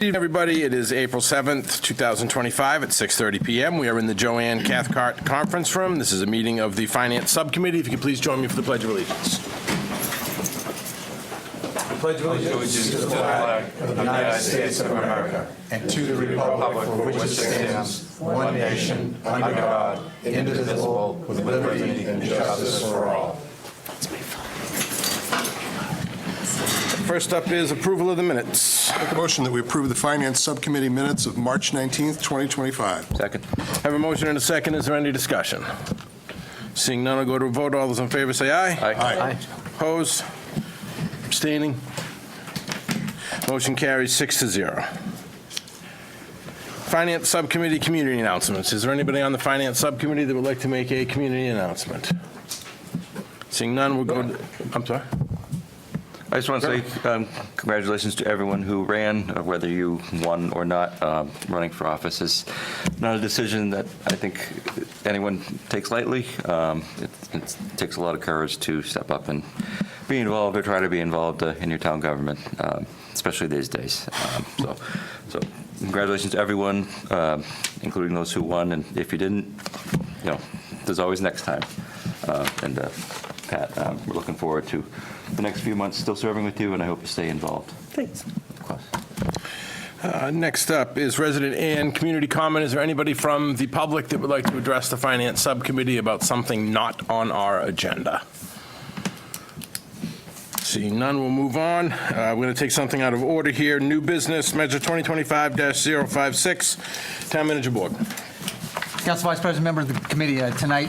Good evening, everybody. It is April 7th, 2025 at 6:30 p.m. We are in the Joanne Cathcart Conference Room. This is a meeting of the Finance Subcommittee. If you could please join me for the Pledge of Allegiance. Pledge of Allegiance to the flag of the United States of America and to the republic for which it stands, one nation, under God, indivisible, with liberty and justice for all. First up is approval of the minutes. Make a motion that we approve the Finance Subcommittee minutes of March 19th, 2025. Second. I have a motion and a second. Is there any discussion? Seeing none, I'll go to a vote. All those in favor say aye. Aye. Opposed? Abstaining? Motion carries 6-0. Finance Subcommittee community announcements. Is there anybody on the Finance Subcommittee that would like to make a community announcement? Seeing none, we'll go to, I'm sorry? I just want to say congratulations to everyone who ran, whether you won or not. Running for office is not a decision that I think anyone takes lightly. It takes a lot of courage to step up and be involved or try to be involved in your town government, especially these days. So congratulations to everyone, including those who won. And if you didn't, there's always next time. Pat, we're looking forward to the next few months still serving with you, and I hope you stay involved. Thanks. Of course. Next up is resident and community comment. Is there anybody from the public that would like to address the Finance Subcommittee about something not on our agenda? Seeing none, we'll move on. We're going to take something out of order here. New business, Measure 2025-056, Town Manager Board. Council Vice President, member of the committee, tonight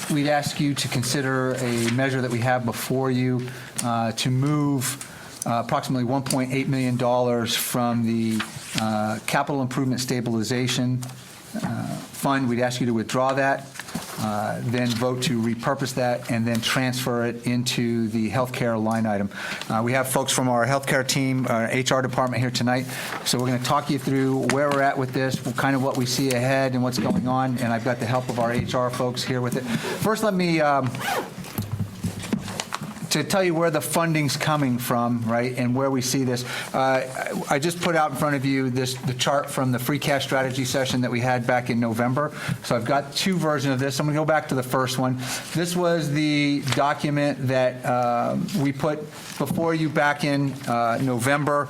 we'd ask you to consider a measure that we have before you to move approximately $1.8 million from the Capital Improvement Stabilization Fund. We'd ask you to withdraw that, then vote to repurpose that, and then transfer it into the healthcare line item. We have folks from our healthcare team, our HR department here tonight, so we're going to talk you through where we're at with this, kind of what we see ahead and what's going on, and I've got the help of our HR folks here with it. First, let me to tell you where the funding's coming from, right, and where we see this. I just put out in front of you the chart from the free cash strategy session that we had back in November. So I've got two versions of this. I'm going to go back to the first one. This was the document that we put before you back in November.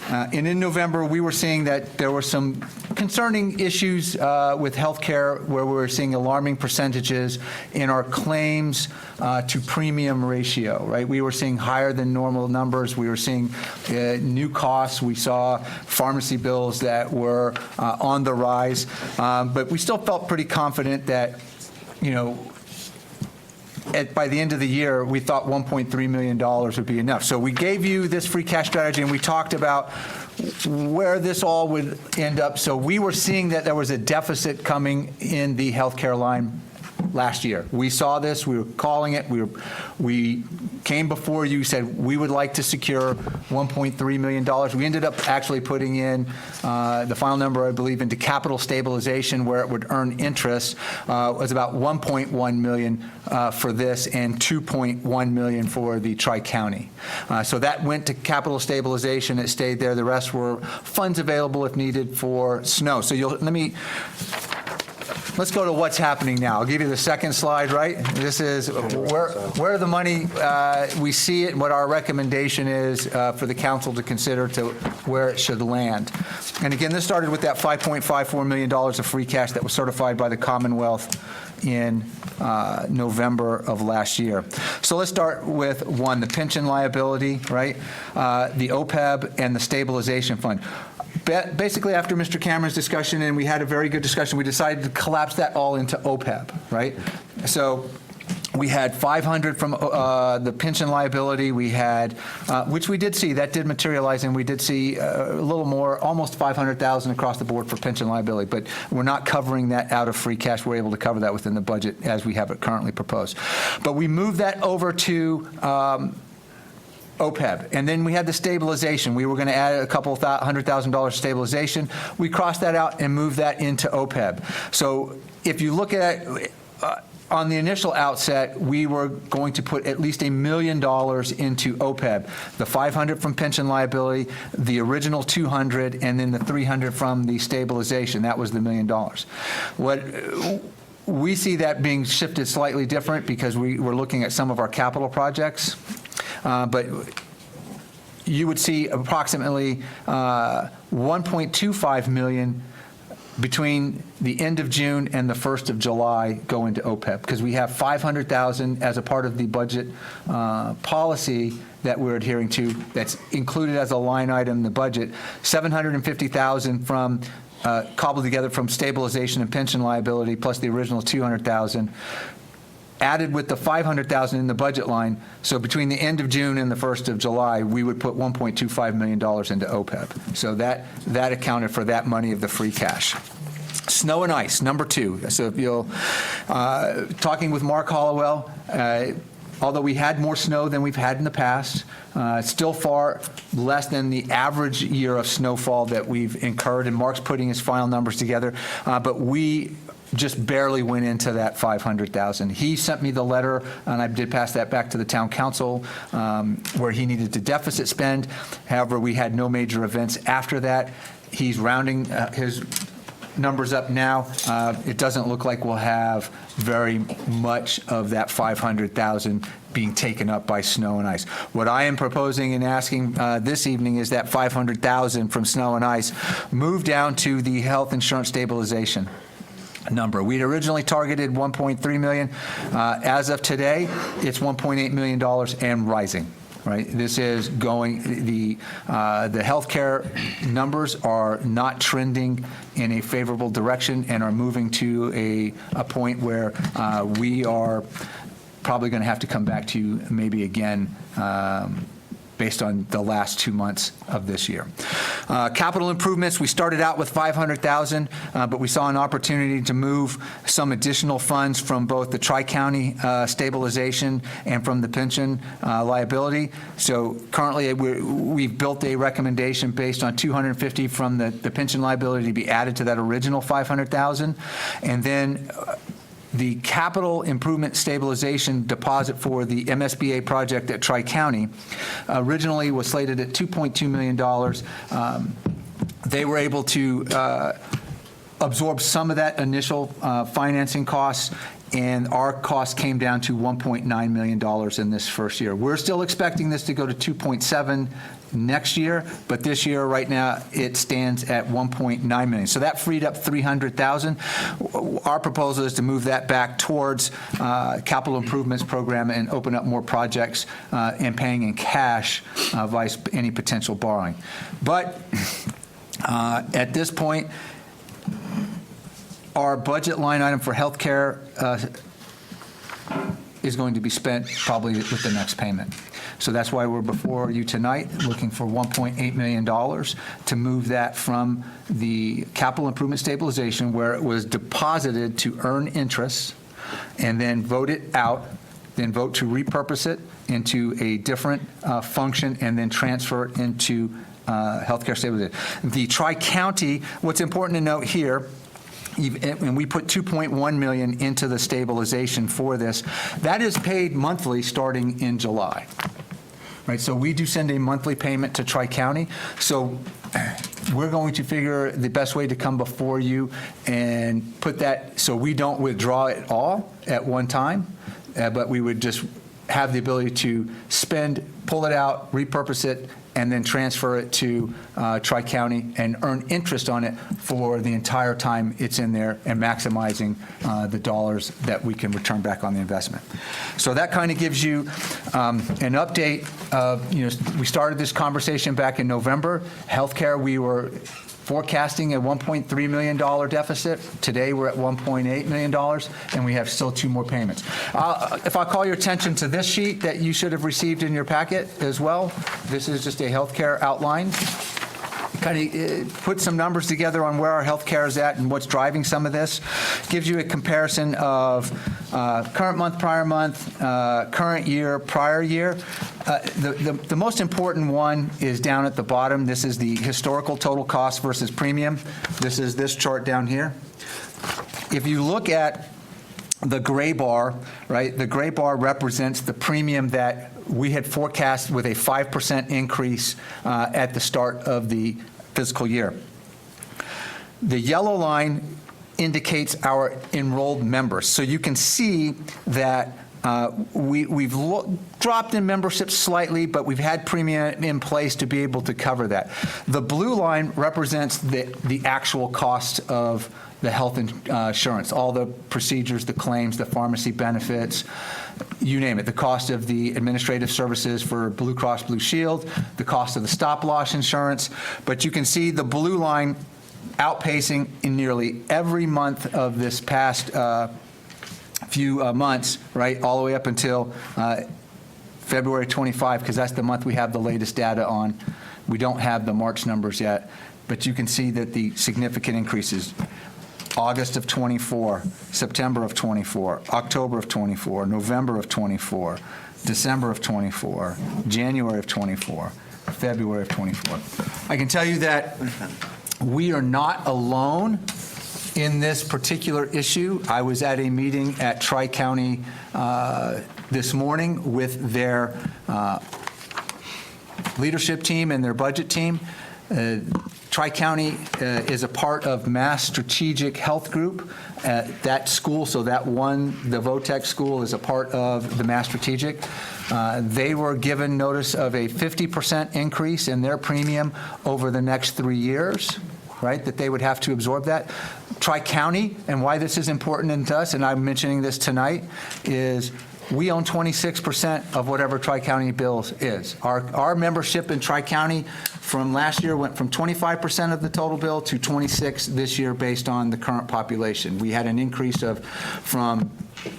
And in November, we were seeing that there were some concerning issues with healthcare where we were seeing alarming percentages in our claims to premium ratio, right? We were seeing higher than normal numbers. We were seeing new costs. We saw pharmacy bills that were on the rise. But we still felt pretty confident that, by the end of the year, we thought $1.3 million would be enough. So we gave you this free cash strategy, and we talked about where this all would end up. So we were seeing that there was a deficit coming in the healthcare line last year. We saw this. We were calling it. We came before you, said we would like to secure $1.3 million. We ended up actually putting in the final number, I believe, into capital stabilization where it would earn interest. Was about $1.1 million for this and $2.1 million for the Tri-County. So that went to capital stabilization. It stayed there. The rest were funds available if needed for snow. So let's go to what's happening now. I'll give you the second slide, right? This is where the money, we see it, and what our recommendation is for the council to consider to where it should land. And again, this started with that $5.54 million of free cash that was certified by the Commonwealth in November of last year. So let's start with one, the pension liability, right? The OPEB and the stabilization fund. Basically, after Mr. Cameron's discussion, and we had a very good discussion, we decided to collapse that all into OPEB, right? So we had 500 from the pension liability. We had, which we did see, that did materialize, and we did see a little more, almost 500,000 across the board for pension liability. But we're not covering that out of free cash. We're able to cover that within the budget as we have it currently proposed. But we moved that over to OPEB. And then we had the stabilization. We were going to add a couple $100,000 stabilization. We crossed that out and moved that into OPEB. So if you look at on the initial outset, we were going to put at least $1 million into OPEB, the 500 from pension liability, the original 200, and then the 300 from the stabilization. That was the $1 million. We see that being shifted slightly different because we're looking at some of our capital projects, but you would see approximately $1.25 million between the end of June and the 1st of July go into OPEB, because we have $500,000 as a part of the budget policy that we're adhering to that's included as a line item in the budget, $750,000 from cobbled together from stabilization and pension liability, plus the original $200,000, added with the $500,000 in the budget line. So between the end of June and the 1st of July, we would put $1.25 million into OPEB. So that accounted for that money of the free cash. Snow and ice, number 2. So if you'll, talking with Mark Hollowell, although we had more snow than we've had in the past, it's still far less than the average year of snowfall that we've incurred, and Mark's putting his final numbers together, but we just barely went into that $500,000. He sent me the letter, and I did pass that back to the town council, where he needed to deficit spend. However, we had no major events after that. He's rounding his numbers up now. It doesn't look like we'll have very much of that $500,000 being taken up by snow and ice. What I am proposing and asking this evening is that $500,000 from snow and ice move down to the health insurance stabilization number. We'd originally targeted $1.3 million. As of today, it's $1.8 million and rising. Right. This is going. The healthcare numbers are not trending in a favorable direction and are moving to a point where we are probably going to have to come back to you maybe again based on the last 2 months of this year. Capital improvements, we started out with $500,000, but we saw an opportunity to move some additional funds from both the Tri-County stabilization and from the pension liability. So currently we've built a recommendation based on $250 from the pension liability to be added to that original $500,000. And then the capital improvement stabilization deposit for the MSBA project at Tri-County originally was slated at $2.2 million. They were able to absorb some of that initial financing costs, and our cost came down to $1.9 million in this first year. We're still expecting this to go to 2.7 next year, but this year, right now, it stands at 1.9 million. So that freed up 300,000. Our proposal is to move that back towards capital improvements program and open up more projects and paying in cash vice any potential borrowing. But at this point, our budget line item for healthcare is going to be spent probably with the next payment. So that's why we're before you tonight, looking for $1.8 million to move that from the capital improvement stabilization, where it was deposited to earn interest, and then vote it out, then vote to repurpose it into a different function, and then transfer it into healthcare stabilization. The Tri-County, what's important to note here, and we put $2.1 million into the stabilization for this, that is paid monthly starting in July. Right, so we do send a monthly payment to Tri-County. So we're going to figure the best way to come before you and put that so we don't withdraw it all at one time, but we would just have the ability to spend, pull it out, repurpose it, and then transfer it to Tri-County and earn interest on it for the entire time it's in there, and maximizing the dollars that we can return back on the investment. So that kind of gives you an update of, we started this conversation back in November. Healthcare, we were forecasting a $1.3 million deficit. Today, we're at $1.8 million, and we have still 2 more payments. If I call your attention to this sheet that you should have received in your packet as well, this is just a healthcare outline. Kind of put some numbers together on where our healthcare is at and what's driving some of this. Gives you a comparison of current month, prior month, current year, prior year. The most important one is down at the bottom. This is the historical total cost versus premium. This is this chart down here. If you look at the gray bar, right? The gray bar represents the premium that we had forecast with a 5% increase at the start of the fiscal year. The yellow line indicates our enrolled members. So you can see that we've dropped in membership slightly, but we've had premium in place to be able to cover that. The blue line represents the actual cost of the health insurance, all the procedures, the claims, the pharmacy benefits, you name it, the cost of the administrative services for Blue Cross Blue Shield, the cost of the stop-loss insurance. But you can see the blue line outpacing in nearly every month of this past few months, right, all the way up until February 25, because that's the month we have the latest data on. We don't have the March numbers yet, but you can see that the significant increases. August of 24, September of 24, October of 24, November of 24, December of 24, January of 24, February of 24. I can tell you that we are not alone in this particular issue. I was at a meeting at Tri-County this morning with their leadership team and their budget team. Tri-County is a part of Mass Strategic Health Group at that school, so that one, the Votech school, is a part of the Mass Strategic. They were given notice of a 50% increase in their premium over the next 3 years, right, that they would have to absorb that. Tri-County, and why this is important to us, and I'm mentioning this tonight, is we own 26% of whatever Tri-County bills is. Our membership in Tri-County from last year went from 25% of the total bill to 26 this year based on the current population. We had an increase of from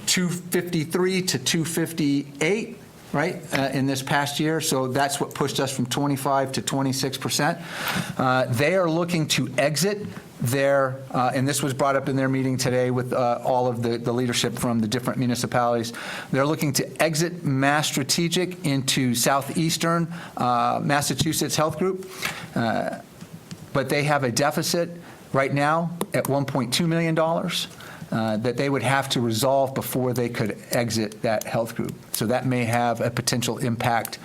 253 to 258, right, in this past year. So that's what pushed us from 25 to 26%. They are looking to exit their, and this was brought up in their meeting today with all of the leadership from the different municipalities. They're looking to exit Mass Strategic into Southeastern Massachusetts Health Group, but they have a deficit right now at $1.2 million that they would have to resolve before they could exit that health group. So that may have a potential impact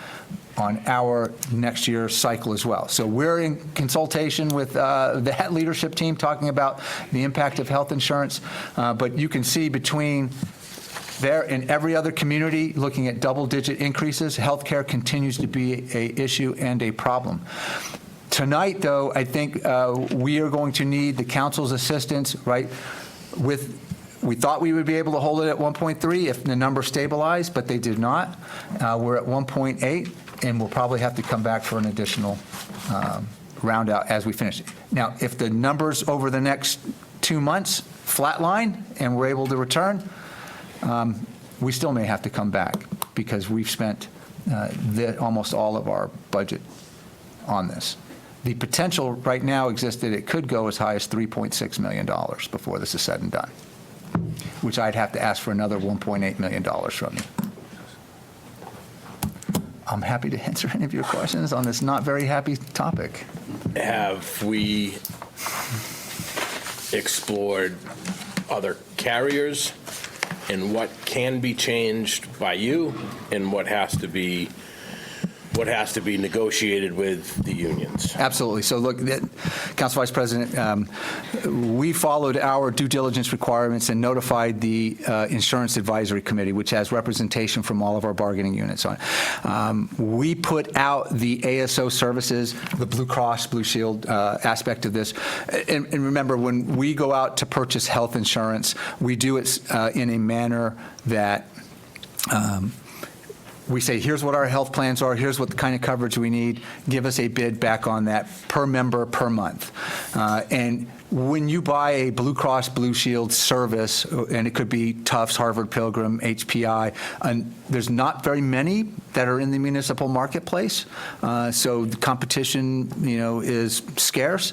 on our next year's cycle as well. So we're in consultation with that leadership team talking about the impact of health insurance, but you can see between there and every other community looking at double-digit increases, healthcare continues to be an issue and a problem. Tonight, though, I think we are going to need the council's assistance, right, we thought we would be able to hold it at 1.3 if the number stabilized, but they did not. We're at 1.8, and we'll probably have to come back for an additional round out as we finish. Now, if the numbers over the next 2 months flatline and we're able to return, we still may have to come back because we've spent almost all of our budget on this. The potential right now exists that it could go as high as $3.6 million before this is said and done, which I'd have to ask for another $1.8 million from you. I'm happy to answer any of your questions on this not very happy topic. Have we explored other carriers and what can be changed by you and what has to be negotiated with the unions? Absolutely. So look, Council Vice President, we followed our due diligence requirements and notified the Insurance Advisory Committee, which has representation from all of our bargaining units on it. We put out the ASO services, the Blue Cross Blue Shield aspect of this. And remember, when we go out to purchase health insurance, we do it in a manner that we say, here's what our health plans are, here's what the kind of coverage we need, give us a bid back on that per member per month. And when you buy a Blue Cross Blue Shield service, and it could be Tufts, Harvard Pilgrim, HPI, and there's not very many that are in the municipal marketplace, so the competition, is scarce.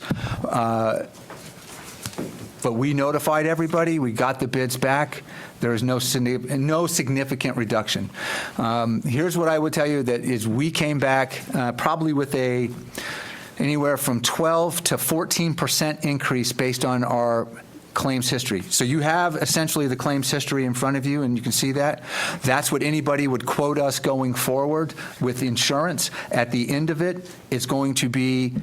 But we notified everybody, we got the bids back. There is no significant reduction. Here's what I would tell you, that is we came back probably with anywhere from 12 to 14% increase based on our claims history. So you have essentially the claims history in front of you, and you can see that. That's what anybody would quote us going forward with insurance. At the end of it, it's going to be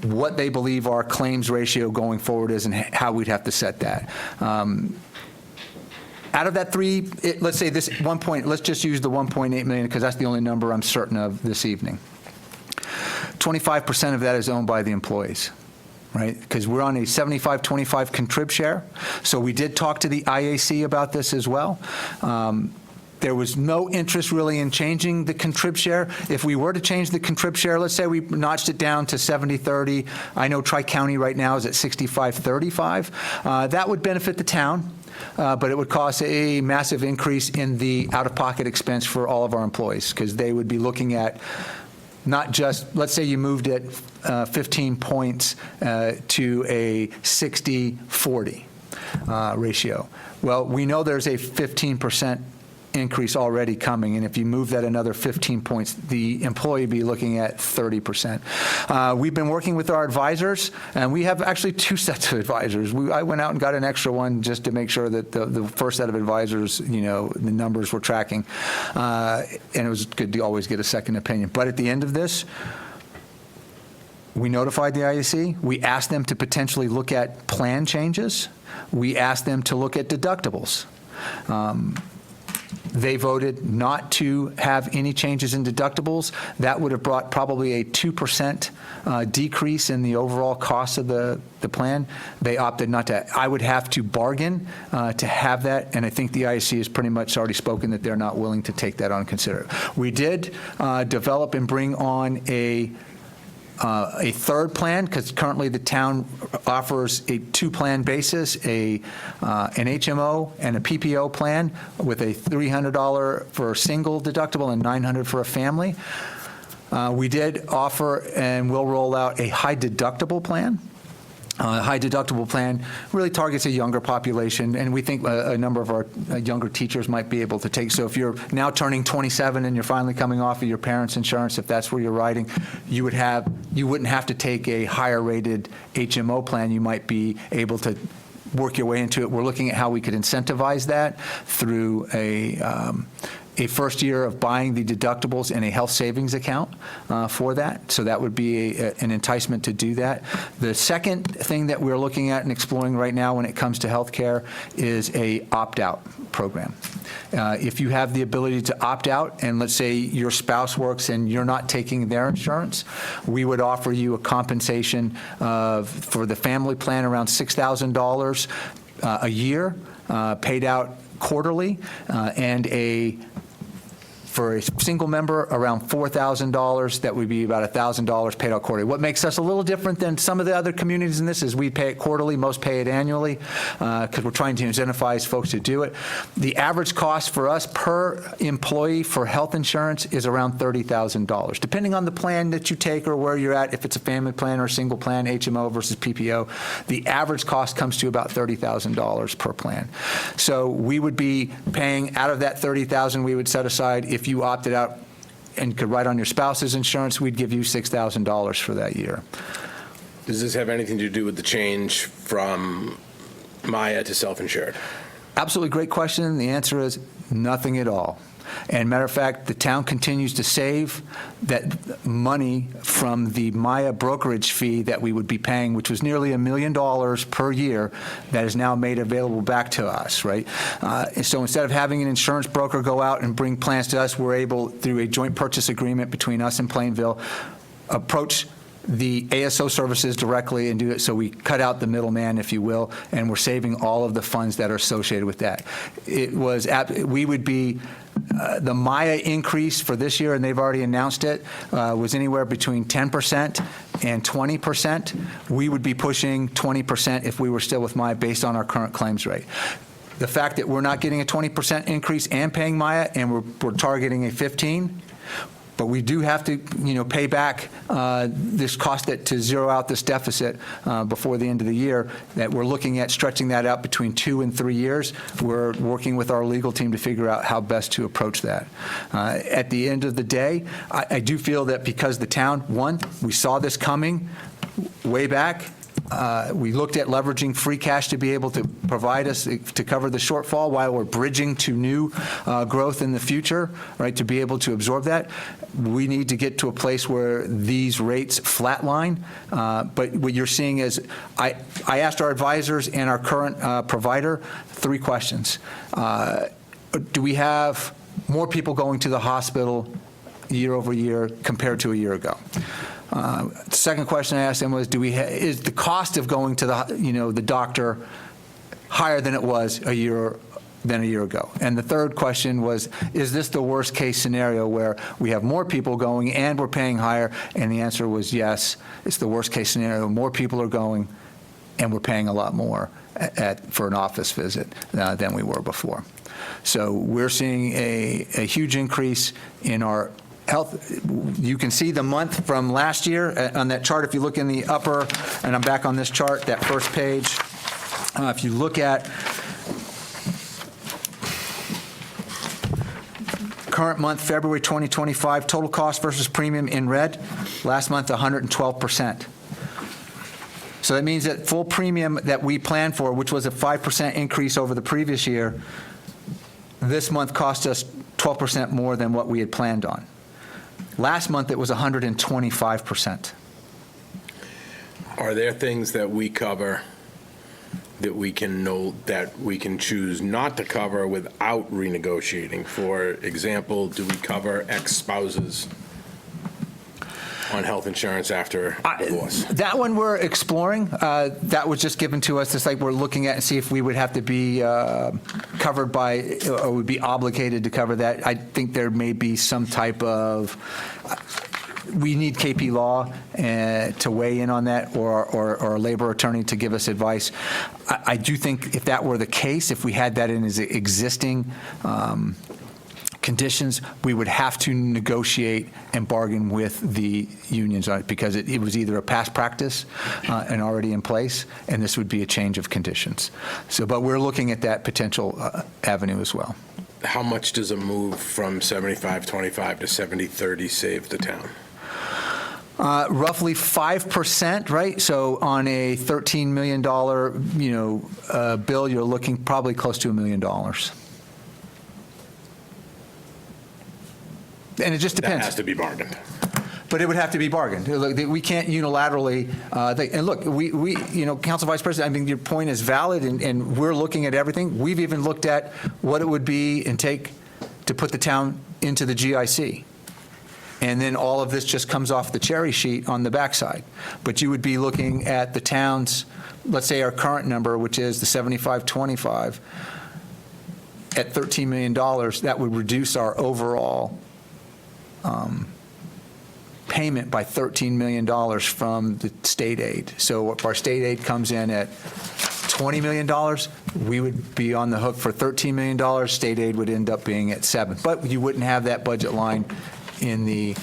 what they believe our claims ratio going forward is and how we'd have to set that. Out of that let's say this let's just use the 1.8 million because that's the only number I'm certain of this evening. 25% of that is owned by the employees, right? Because we're on a 75-25 contrib share. So we did talk to the IAC about this as well. There was no interest really in changing the contrib share. If we were to change the contrib share, let's say we notched it down to 70-30. I know Tri-County right now is at 65-35. That would benefit the town. But it would cost a massive increase in the out-of-pocket expense for all of our employees because they would be looking at not just, let's say you moved it 15 points to a 60-40 ratio. Well, we know there's a 15% increase already coming, and if you move that another 15 points, the employee would be looking at 30%. We've been working with our advisors, and we have actually 2 sets of advisors. I went out and got an extra one just to make sure that the first set of advisors, the numbers were tracking, and it was good to always get a second opinion. But at the end of this, we notified the IAC. We asked them to potentially look at plan changes. We asked them to look at deductibles. They voted not to have any changes in deductibles. That would have brought probably a 2% decrease in the overall cost of the plan. They opted not to. I would have to bargain to have that, and I think the IAC has pretty much already spoken that they're not willing to take that on consider. We did develop and bring on a third plan, because currently the town offers a 2-plan basis, an HMO and a PPO plan with a $300 for a single deductible and $900 for a family. We did offer and will roll out a high deductible plan. High deductible plan really targets a younger population, and we think a number of our younger teachers might be able to take. So if you're now turning 27 and you're finally coming off of your parents' insurance, if that's where you're riding, you wouldn't have to take a higher rated HMO plan. You might be able to work your way into it. We're looking at how we could incentivize that through a first year of buying the deductibles in a health savings account for that. So that would be an enticement to do that. The second thing that we're looking at and exploring right now when it comes to healthcare is a opt-out program. If you have the ability to opt out, and let's say your spouse works and you're not taking their insurance, we would offer you a compensation for the family plan around $6,000 a year, paid out quarterly, and for a single member, around $4,000. That would be about $1,000 paid out quarterly. What makes us a little different than some of the other communities in this is we pay it quarterly, most pay it annually, because we're trying to incentivize folks to do it. The average cost for us per employee for health insurance is around $30,000. Depending on the plan that you take or where you're at, if it's a family plan or a single plan, HMO versus PPO, the average cost comes to about $30,000 per plan. So we would be paying out of that $30,000 we would set aside. If you opted out and could write on your spouse's insurance, we'd give you $6,000 for that year. Does this have anything to do with the change from Maya to self-insured? Absolutely great question. The answer is nothing at all. And matter of fact, the town continues to save that money from the Maya brokerage fee that we would be paying, which was nearly $1 million per year, that is now made available back to us, right? So instead of having an insurance broker go out and bring plans to us, we're able, through a joint purchase agreement between us and Plainville, approach the ASO services directly and do it. So we cut out the middleman, if you will, and we're saving all of the funds that are associated with that. We would be, the Maya increase for this year, and they've already announced it, was anywhere between 10% and 20%. We would be pushing 20% if we were still with Maya based on our current claims rate. The fact that we're not getting a 20% increase and paying Maya, and we're targeting a 15%, but we do have to, pay back this cost to zero out this deficit before the end of the year, that we're looking at stretching that out between 2 and 3 years. We're working with our legal team to figure out how best to approach that. At the end of the day, I do feel that because the town, one, we saw this coming way back, We looked at leveraging free cash to be able to provide us, to cover the shortfall while we're bridging to new growth in the future, right, to be able to absorb that. We need to get to a place where these rates flatline. But what you're seeing is, I asked our advisors and our current provider 3 questions. Do we have more people going to the hospital year over year compared to a year ago? The second question I asked them was, is the cost of going to the doctor higher than it was a year ago? And the third question was, is this the worst case scenario where we have more people going and we're paying higher? And the answer was yes, it's the worst case scenario. More people are going and we're paying a lot more for an office visit than we were before. So we're seeing a huge increase in our health. You can see the month from last year on that chart. If you look in the upper, and I'm back on this chart, that first page, if you look at current month, February 2025, total cost versus premium in red, last month 112%. So that means that full premium that we planned for, which was a 5% increase over the previous year, this month cost us 12% more than what we had planned on. Last month, it was 125%. Are there things that we cover that we can know that we can choose not to cover without renegotiating? For example, do we cover ex-spouses on health insurance after divorce? That one we're exploring. That was just given to us. It's like we're looking at and see if we would have to be covered by, or would be obligated to cover that. I think there may be some type of, we need KP Law to weigh in on that, or a labor attorney to give us advice. I do think if that were the case, if we had that in as existing conditions, we would have to negotiate and bargain with the unions on it, because it was either a past practice and already in place, and this would be a change of conditions. So, but we're looking at that potential avenue as well. How much does a move from 75-25 to 70-30 save the town? Roughly 5%, right? So on a $13 million, bill, you're looking probably close to $1 million. And it just depends. That has to be bargained. But it would have to be bargained. Look, we can't unilaterally, and look, we Council Vice President, I mean, your point is valid, and we're looking at everything. We've even looked at what it would be and take to put the town into the GIC. And then all of this just comes off the cherry sheet on the backside. But you would be looking at the town's, let's say our current number, which is the 75-25, at $13 million, that would reduce our overall payment by $13 million from the state aid. So if our state aid comes in at $20 million, we would be on the hook for $13 million. State aid would end up being at $7 million. But you wouldn't have that budget line in the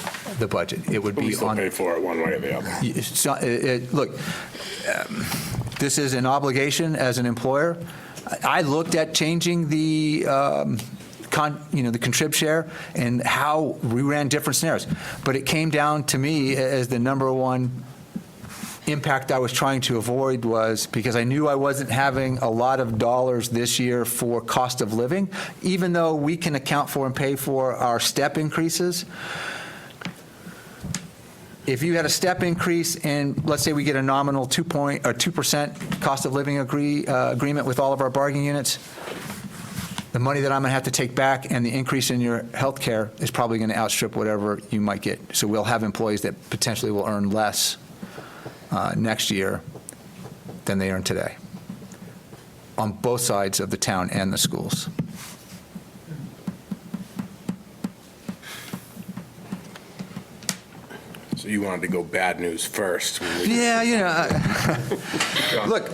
budget. It would be We still on. pay for it one way or the other. Look, this is an obligation as an employer. I looked at changing the the contrib share and how we ran different scenarios. But it came down to me as the number one impact I was trying to avoid, was because I knew I wasn't having a lot of dollars this year for cost of living, even though we can account for and pay for our step increases. If you had a step increase and let's say we get a nominal 2% cost of living agreement with all of our bargaining units, the money that I'm going to have to take back and the increase in your health care is probably going to outstrip whatever you might get. So we'll have employees that potentially will earn less next year than they earn today on both sides of the town and the schools. So you wanted to go bad news first. Yeah, look.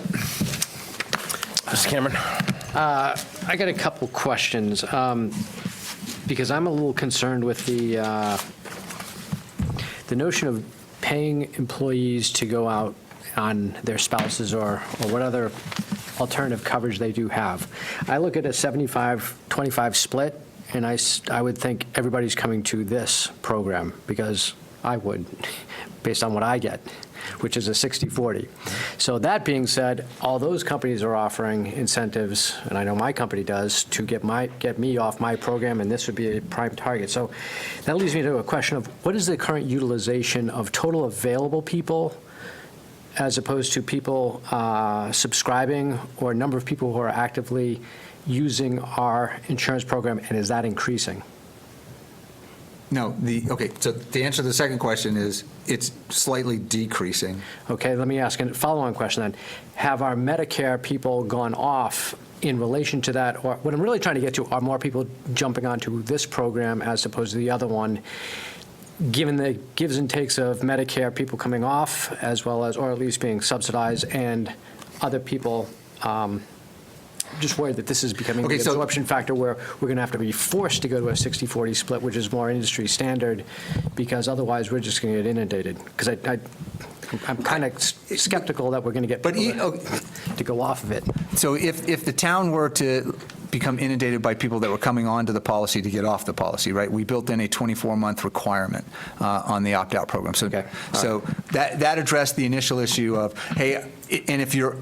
Mr. Cameron? I got a couple questions, because I'm a little concerned with the notion of paying employees to go out on their spouses or what other alternative coverage they do have. I look at a 75-25 split, and I would think everybody's coming to this program, because I would, based on what I get. which is a 60/40. So that being said, all those companies are offering incentives, and I know my company does, to get me off my program, and this would be a prime target. So that leads me to a question of what is the current utilization of total available people as opposed to people subscribing, or number of people who are actively using our insurance program, and is that increasing? No, okay, so the answer to the second question is it's slightly decreasing. Okay, let me ask a follow-on question then. Have our Medicare people gone off in relation to that? Or what I'm really trying to get to, are more people jumping onto this program as opposed to the other one, given the gives and takes of Medicare people coming off, as well as, or at least being subsidized, and other people just worried that this is becoming Okay, the so- absorption factor where we're going to have to be forced to go to a 60/40 split, which is more industry standard, because otherwise we're just going to get inundated. Because I'm kind of skeptical that we're going to get But people to go off of it. So if the town were to become inundated by people that were coming onto the policy to get off the policy, right, we built in a 24-month requirement on the opt-out program. So, Okay. so that addressed the initial issue of, hey, and if you're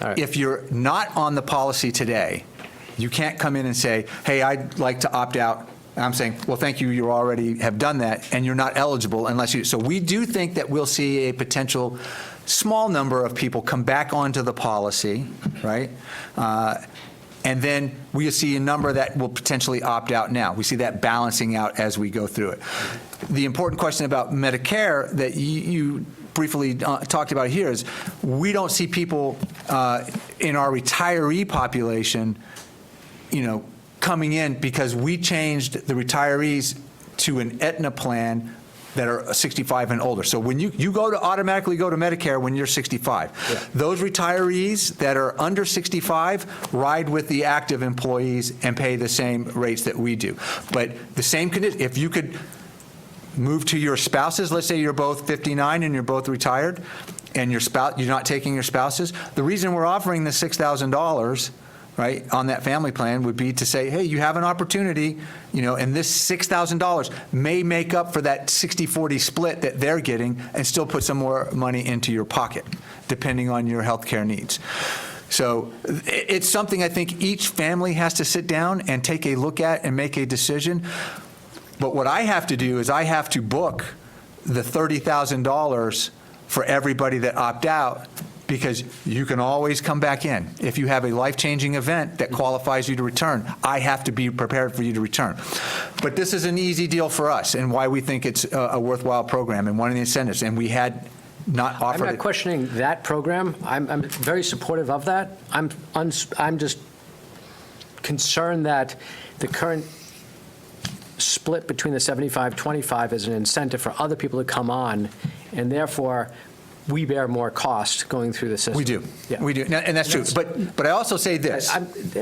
All right. if you're not on the policy today, you can't come in and say, hey, I'd like to opt out. And I'm saying, well, thank you, you already have done that, and you're not eligible unless you, so we do think that we'll see a potential small number of people come back onto the policy, right? And then we see a number that will potentially opt out now. We see that balancing out as we go through it. The important question about Medicare that you briefly talked about here is we don't see people in our retiree population, coming in because we changed the retirees to an Aetna plan that are 65 and older. So when you automatically go to Medicare when you're 65. Yeah. Those retirees that are under 65 ride with the active employees and pay the same rates that we do. But the same condition, if you could move to your spouses, let's say you're both 59 and you're both retired, and your spouse, you're not taking your spouses, the reason we're offering the $6,000, right, on that family plan would be to say, hey, you have an opportunity, and this $6,000 may make up for that 60/40 split that they're getting and still put some more money into your pocket, depending on your healthcare needs. So it's something I think each family has to sit down and take a look at and make a decision. But what I have to do is I have to book the $30,000 for everybody that opt out, because you can always come back in. If you have a life-changing event that qualifies you to return, I have to be prepared for you to return. But this is an easy deal for us, and why we think it's a worthwhile program and one of the incentives. And we had not offered I'm not it. questioning that program. I'm very supportive of that. I'm just concerned that the current split between the 75-25 is an incentive for other people to come on, and therefore we bear more cost going through the system. We do. Yeah. We do. Now, and that's true. But I also say this.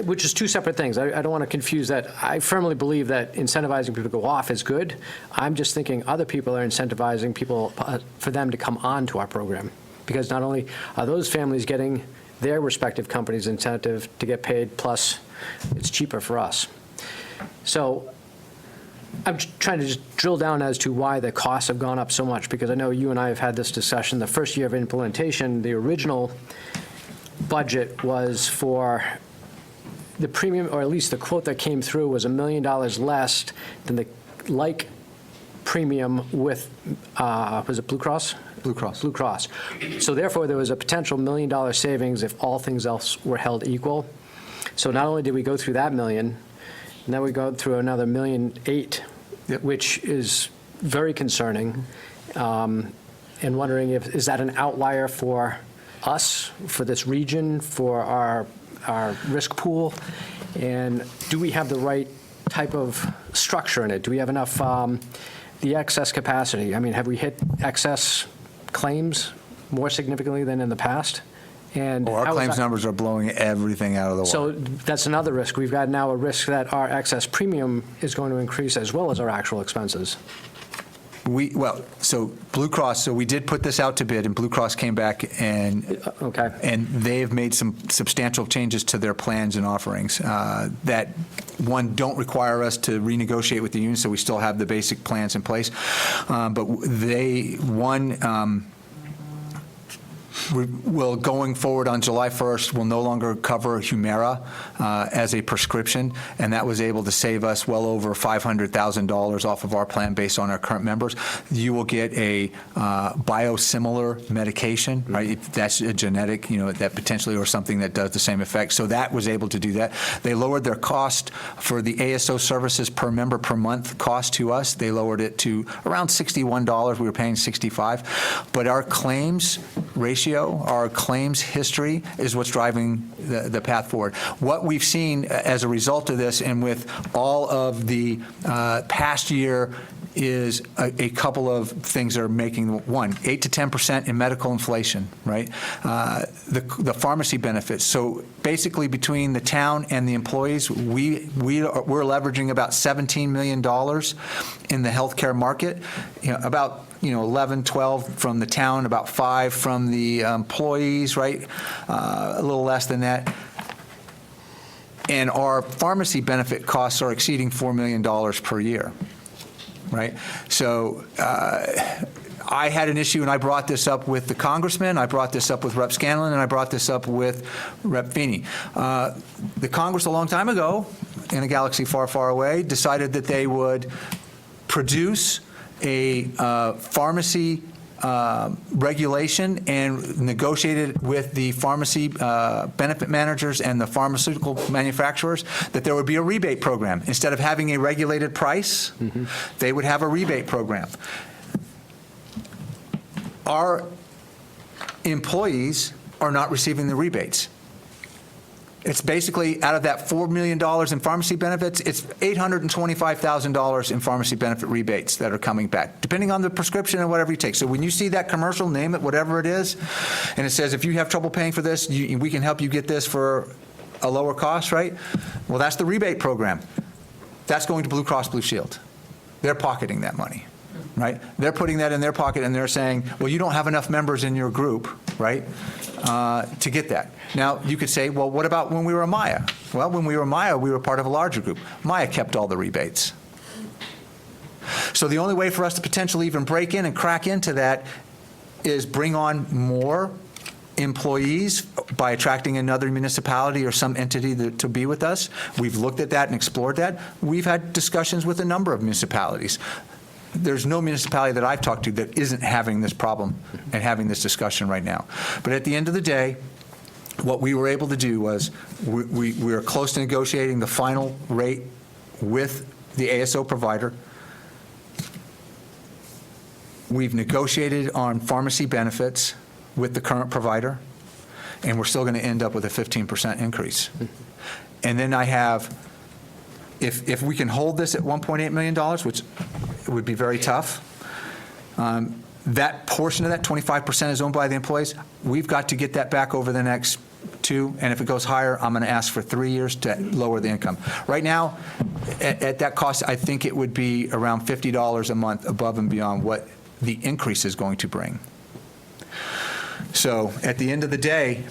Which is two separate things. I don't want to confuse that. I firmly believe that incentivizing people to go off is good. I'm just thinking other people are incentivizing people for them to come on to our program, because not only are those families getting their respective companies' incentive to get paid, plus it's cheaper for us. So I'm trying to just drill down as to why the costs have gone up so much, because I know you and I have had this discussion. The first year of implementation, the original budget was for the premium, or at least the quote that came through was $1 million less than the like premium with, was it Blue Cross? Blue Cross. Blue Cross. So therefore, there was a potential $1 million savings if all things else were held equal. So not only did we go through that million, and then we go through another $1.8 million, Yep. which is very concerning, and wondering is that an outlier for us, for this region, for our risk pool, and do we have the right type of structure in it? Do we have enough, the excess capacity? I mean, have we hit excess claims more significantly than in the past? And Our how is claims that- numbers are blowing everything out of the water. So that's another risk. We've got now a risk that our excess premium is going to increase as well as our actual expenses. So Blue Cross, so we did put this out to bid, and Blue Cross came back and Okay. they've made some substantial changes to their plans and offerings that, one, don't require us to renegotiate with the union, so we still have the basic plans in place. But will, going forward on July 1st, will no longer cover Humira as a prescription, and that was able to save us well over $500,000 off of our plan based on our current members. You will get a biosimilar medication, right? If that's a genetic, that potentially, or something that does the same effect. So that was able to do that. They lowered their cost for the ASO services per member per month cost to us. They lowered it to around $61. We were paying $65. But our claims ratio, our claims history is what's driving the path forward. What we've seen as a result of this, and with all of the past year, is a couple of things that are making, one, 8 to 10% in medical inflation, right? The pharmacy benefits. So basically, between the town and the employees, we're leveraging about $17 million in the healthcare market. About 11, 12 from the town, about 5 from the employees, right? A little less than that. And our pharmacy benefit costs are exceeding $4 million per year. Right? So I had an issue, and I brought this up with the congressman, I brought this up with Rep. Scanlon, and I brought this up with Rep. Feeney. The Congress, a long time ago, in a galaxy far, far away, decided that they would produce a pharmacy regulation and negotiated with the pharmacy benefit managers and the pharmaceutical manufacturers that there would be a rebate program. Instead of having a regulated price, they would have a rebate program. Our employees are not receiving the rebates. It's basically, out of that $4 million in pharmacy benefits, it's $825,000 in pharmacy benefit rebates that are coming back, depending on the prescription and whatever you take. So when you see that commercial, name it, whatever it is, and it says, if you have trouble paying for this, we can help you get this for a lower cost, right? Well, that's the rebate program. That's going to Blue Cross Blue Shield. They're pocketing that money, right? They're putting that in their pocket, and they're saying, well, you don't have enough members in your group, right, to get that. Now, you could say, well, what about when we were Maya? Well, when we were Maya, we were part of a larger group. Maya kept all the rebates. So the only way for us to potentially even break in and crack into that is bring on more employees by attracting another municipality or some entity to be with us. We've looked at that and explored that. We've had discussions with a number of municipalities. There's no municipality that I've talked to that isn't having this problem and having this discussion right now. But at the end of the day, what we were able to do was we were close to negotiating the final rate with the ASO provider. We've negotiated on pharmacy benefits with the current provider, and we're still going to end up with a 15% increase. And then I have, if we can hold this at $1.8 million, which would be very tough, that portion of that, 25%, is owned by the employees. We've got to get that back over the next 2, and if it goes higher, I'm going to ask for 3 years to lower the income. Right now, at that cost, I think it would be around $50 a month above and beyond what the increase is going to bring. So at the end of the day,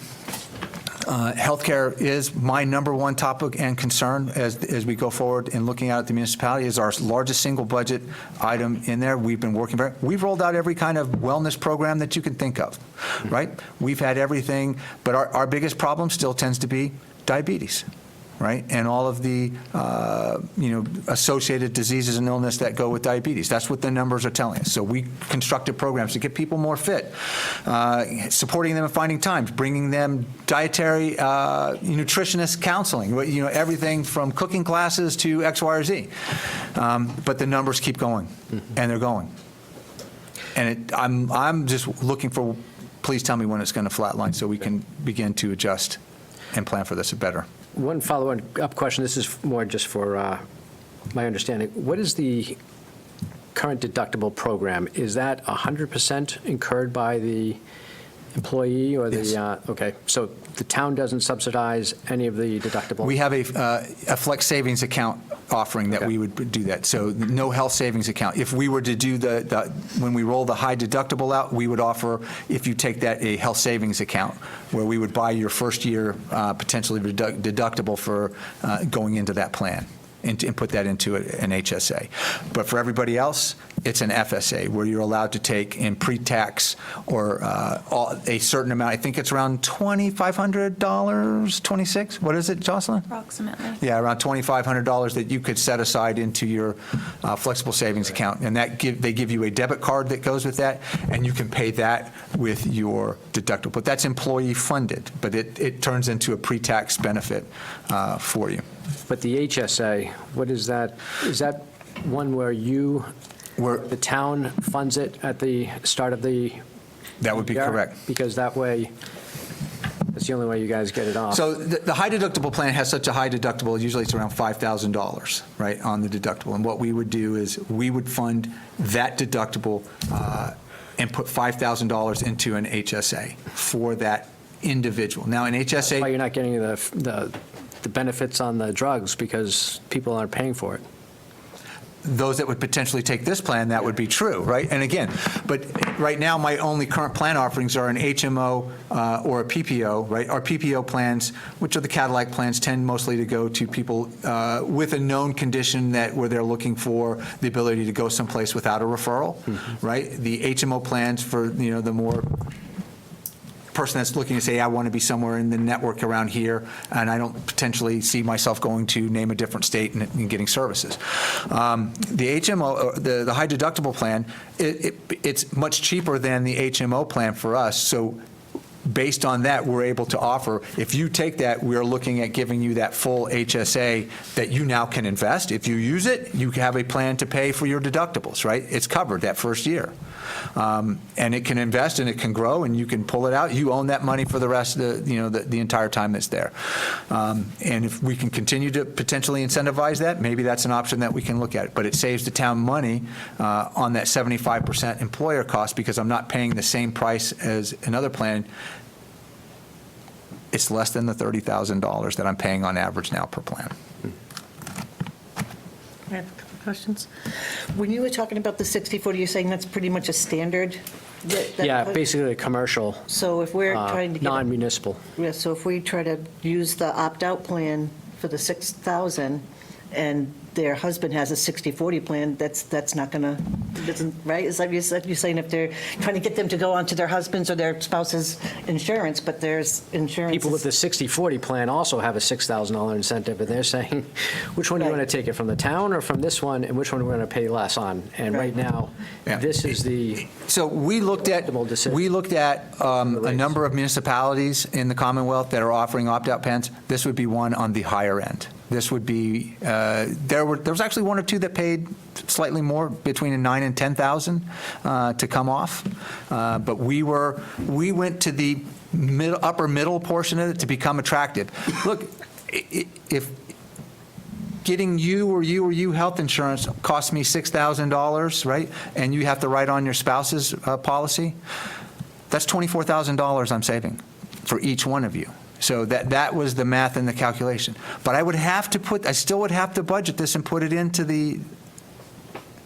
healthcare is my number one topic and concern as we go forward in looking at the municipality. Is our largest single budget item in there. We've been working very. We've rolled out every kind of wellness program that you can think of, right? We've had everything, but our biggest problem still tends to be diabetes, right? And all of the associated diseases and illness that go with diabetes. That's what the numbers are telling us. So we constructed programs to get people more fit, supporting them in finding times, bringing them dietary, nutritionist counseling, everything from cooking classes to X, Y, or Z. But the numbers keep going, and they're going. And I'm just looking for, please tell me when it's going to flatline so we can begin to adjust and plan for this better. One follow-up question. This is more just for my understanding. What is the current deductible program? Is that 100% incurred by the employee or the? Yes. Okay, so the town doesn't subsidize any of the deductible? We have a flex savings account offering that we would do that. So no health savings account. If we were to do when we roll the high deductible out, we would offer, if you take that, a health savings account where we would buy your first year potentially deductible for going into that plan. and put that into an HSA. But for everybody else, it's an FSA, where you're allowed to take in pre-tax or a certain amount. I think it's around $2,500, 26. What is it, Jocelyn? Approximately. Yeah, around $2,500 that you could set aside into your flexible savings account. And they give you a debit card that goes with that, and you can pay that with your deductible. But that's employee funded, but it turns into a pre-tax benefit for you. But the HSA, what is that? Is that one where the town funds it at the start of the That would be year? correct. Because that way, that's the only way you guys get it off. So the high deductible plan has such a high deductible, usually it's around $5,000, right, on the deductible. And what we would do is we would fund that deductible and put $5,000 into an HSA for that individual. Now, an Why HSA, you're not getting the benefits on the drugs, because people aren't paying for it. those that would potentially take this plan, that would be true, right? And again, but right now, my only current plan offerings are an HMO or a PPO, right? Our PPO plans, which are the Cadillac plans, tend mostly to go to people with a known condition where they're looking for the ability to go someplace without a referral, right? The HMO plans for, the more person that's looking to say, I want to be somewhere in the network around here, and I don't potentially see myself going to name a different state and getting services. The HMO, the high deductible plan, it's much cheaper than the HMO plan for us. So based on that, we're able to offer, if you take that, we're looking at giving you that full HSA that you now can invest. If you use it, you have a plan to pay for your deductibles, right? It's covered that first year. And it can invest and it can grow and you can pull it out. You own that money for the rest of the entire time it's there. And if we can continue to potentially incentivize that, maybe that's an option that we can look at. But it saves the town money on that 75% employer cost because I'm not paying the same price as another plan. It's less than the $30,000 that I'm paying on average now per plan. I have a couple questions. When you were talking about the 60/40, you're saying that's pretty much a standard? Yeah, basically a commercial, So if we're trying to get, non-municipal. yeah, so if we try to use the opt-out plan for the 6,000 and their husband has a 60/40 plan, that's not going to, right? Is that you're saying if they're trying to get them to go onto their husband's or their spouse's insurance, but there's insurance. People with the 60/40 plan also have a $6,000 incentive, and they're saying, which one do you want to take it from, the town or from this one, and which one are we going to pay less on? And right now, Yeah. this is the, So we looked at a number of municipalities in the Commonwealth that are offering opt-out plans. This would be one on the higher end. This would be, there was actually one or two that paid slightly more, between $9,000 and $10,000 to come off. But we went to the upper middle portion of it to become attractive. Look, if getting you health insurance costs me $6,000, right? And you have to write on your spouse's policy, that's $24,000 I'm saving for each one of you. So that was the math and the calculation. But I still would have to budget this and put it into the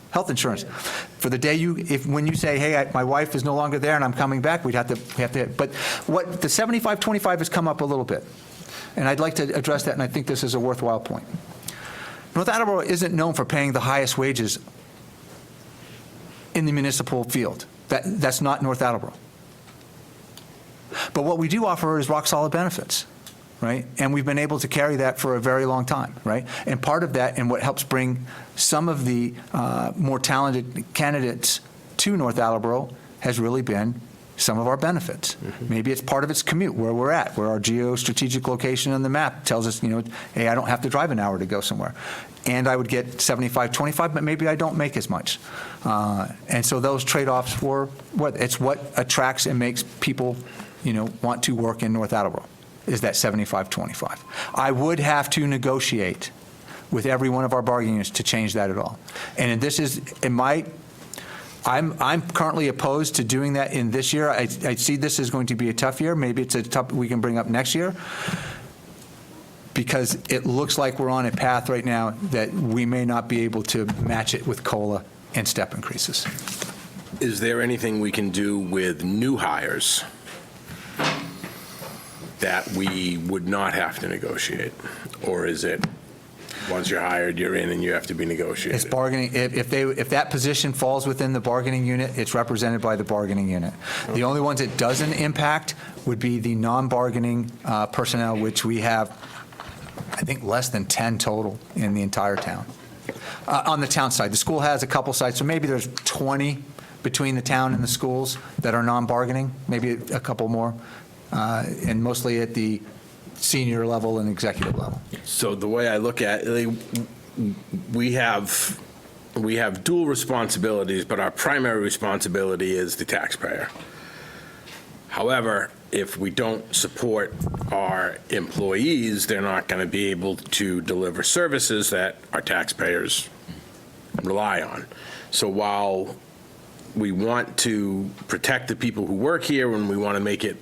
health insurance. For the day when you say, hey, my wife is no longer there and I'm coming back, we have to, but what the 75-25 has come up a little bit. And I'd like to address that, and I think this is a worthwhile point. North Attleboro isn't known for paying the highest wages in the municipal field. That's not North Attleboro. But what we do offer is rock-solid benefits, right? And we've been able to carry that for a very long time, right? And part of that, and what helps bring some of the more talented candidates to North Attleboro, has really been some of our benefits. Maybe it's part of its commute, where we're at, where our geostrategic location on the map tells us, hey, I don't have to drive an hour to go somewhere. And I would get 75-25, but maybe I don't make as much. And so those trade-offs it's what attracts and makes people want to work in North Attleboro, is that 75-25. I would have to negotiate with every one of our bargaining units to change that at all. And this is, I'm currently opposed to doing that in this year. I see this as going to be a tough year. Maybe it's a tough we can bring up next year, because it looks like we're on a path right now that we may not be able to match it with COLA and step increases. Is there anything we can do with new hires that we would not have to negotiate? Or is it Once you're hired, you're in and you have to be It's negotiated. bargaining, if that position falls within the bargaining unit, it's represented by the bargaining unit. The only ones it doesn't impact would be the non-bargaining personnel, which we have, I think, less than 10 total in the entire town. On the town side, the school has a couple sites, so maybe there's 20 between the town and the schools that are non-bargaining, maybe a couple more, and mostly at the senior level and executive level. So the way I look at it, we have dual responsibilities, but our primary responsibility is the taxpayer. However, if we don't support our employees, they're not going to be able to deliver services that our taxpayers rely on. So while we want to protect the people who work here and we want to make it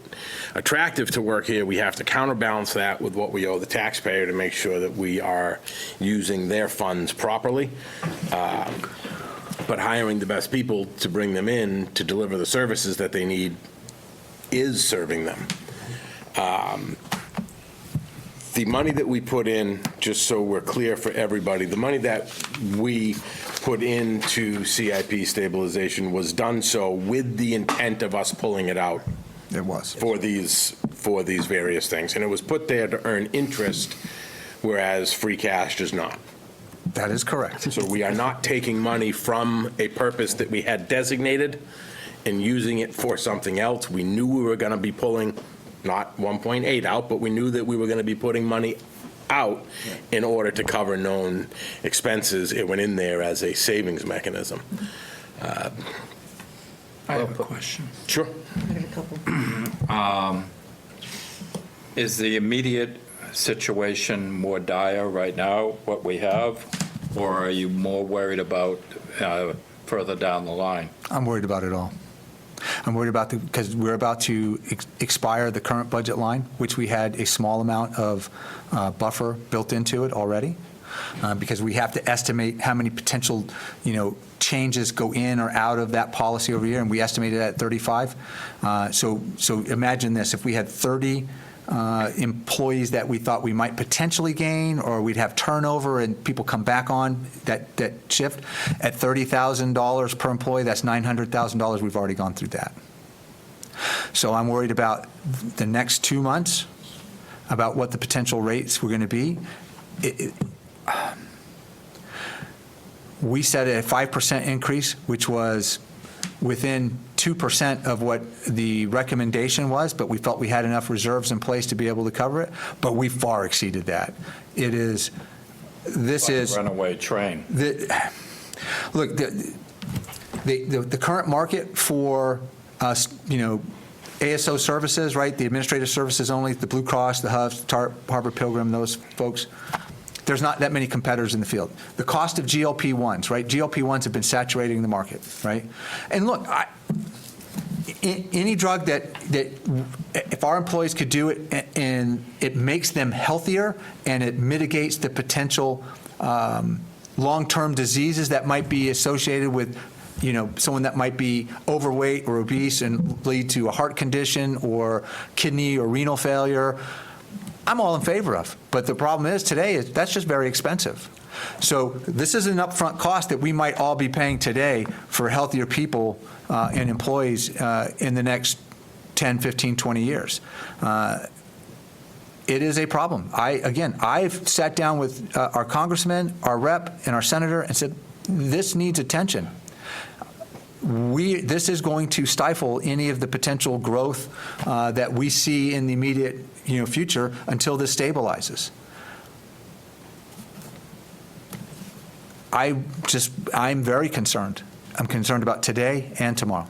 attractive to work here, we have to counterbalance that with what we owe the taxpayer to make sure that we are using their funds properly. But hiring the best people to bring them in to deliver the services that they need is serving them. The money that we put in, just so we're clear for everybody, the money that we put into CIP stabilization was done so with the intent of us pulling it out It was. for these various things. And it was put there to earn interest, whereas free cash does not. That is correct. So we are not taking money from a purpose that we had designated and using it for something else. We knew we were going to be pulling, not 1.8 out, but we knew that we were going to be putting money out in order to cover known expenses. It went in there as a savings mechanism. I have a question. Sure. I had a couple. Is the immediate situation more dire right now, what we have, or are you more worried about further down the line? I'm worried about it all. I'm worried about because we're about to expire the current budget line, which we had a small amount of buffer built into it already, because we have to estimate how many potential, changes go in or out of that policy over here, and we estimated at 35. So imagine this: if we had 30 employees that we thought we might potentially gain, or we'd have turnover and people come back on that shift, at $30,000 per employee, that's $900,000. We've already gone through that. So I'm worried about the next 2 months, about what the potential rates were going to be. We set a 5% increase, which was within 2% of what the recommendation was, but we felt we had enough reserves in place to be able to cover it, but we far exceeded that. This is Runaway train. look, the current market for ASO services, right, the administrative services only, the Blue Cross, the Hubs, TARP, Harvard Pilgrim, those folks, there's not that many competitors in the field. The cost of GLP-1s, right? GLP-1s have been saturating the market, right? And look, any drug that if our employees could do it and it makes them healthier and it mitigates the potential long-term diseases that might be associated with someone that might be overweight or obese and lead to a heart condition or kidney or renal failure, I'm all in favor of. But the problem is today is that's just very expensive. So this is an upfront cost that we might all be paying today for healthier people and employees in the next 10, 15, 20 years. It is a problem. I've sat down with our congressman, our rep, and our senator and said, this needs attention. This is going to stifle any of the potential growth that we see in the immediate future until this stabilizes. I'm very concerned. I'm concerned about today and tomorrow.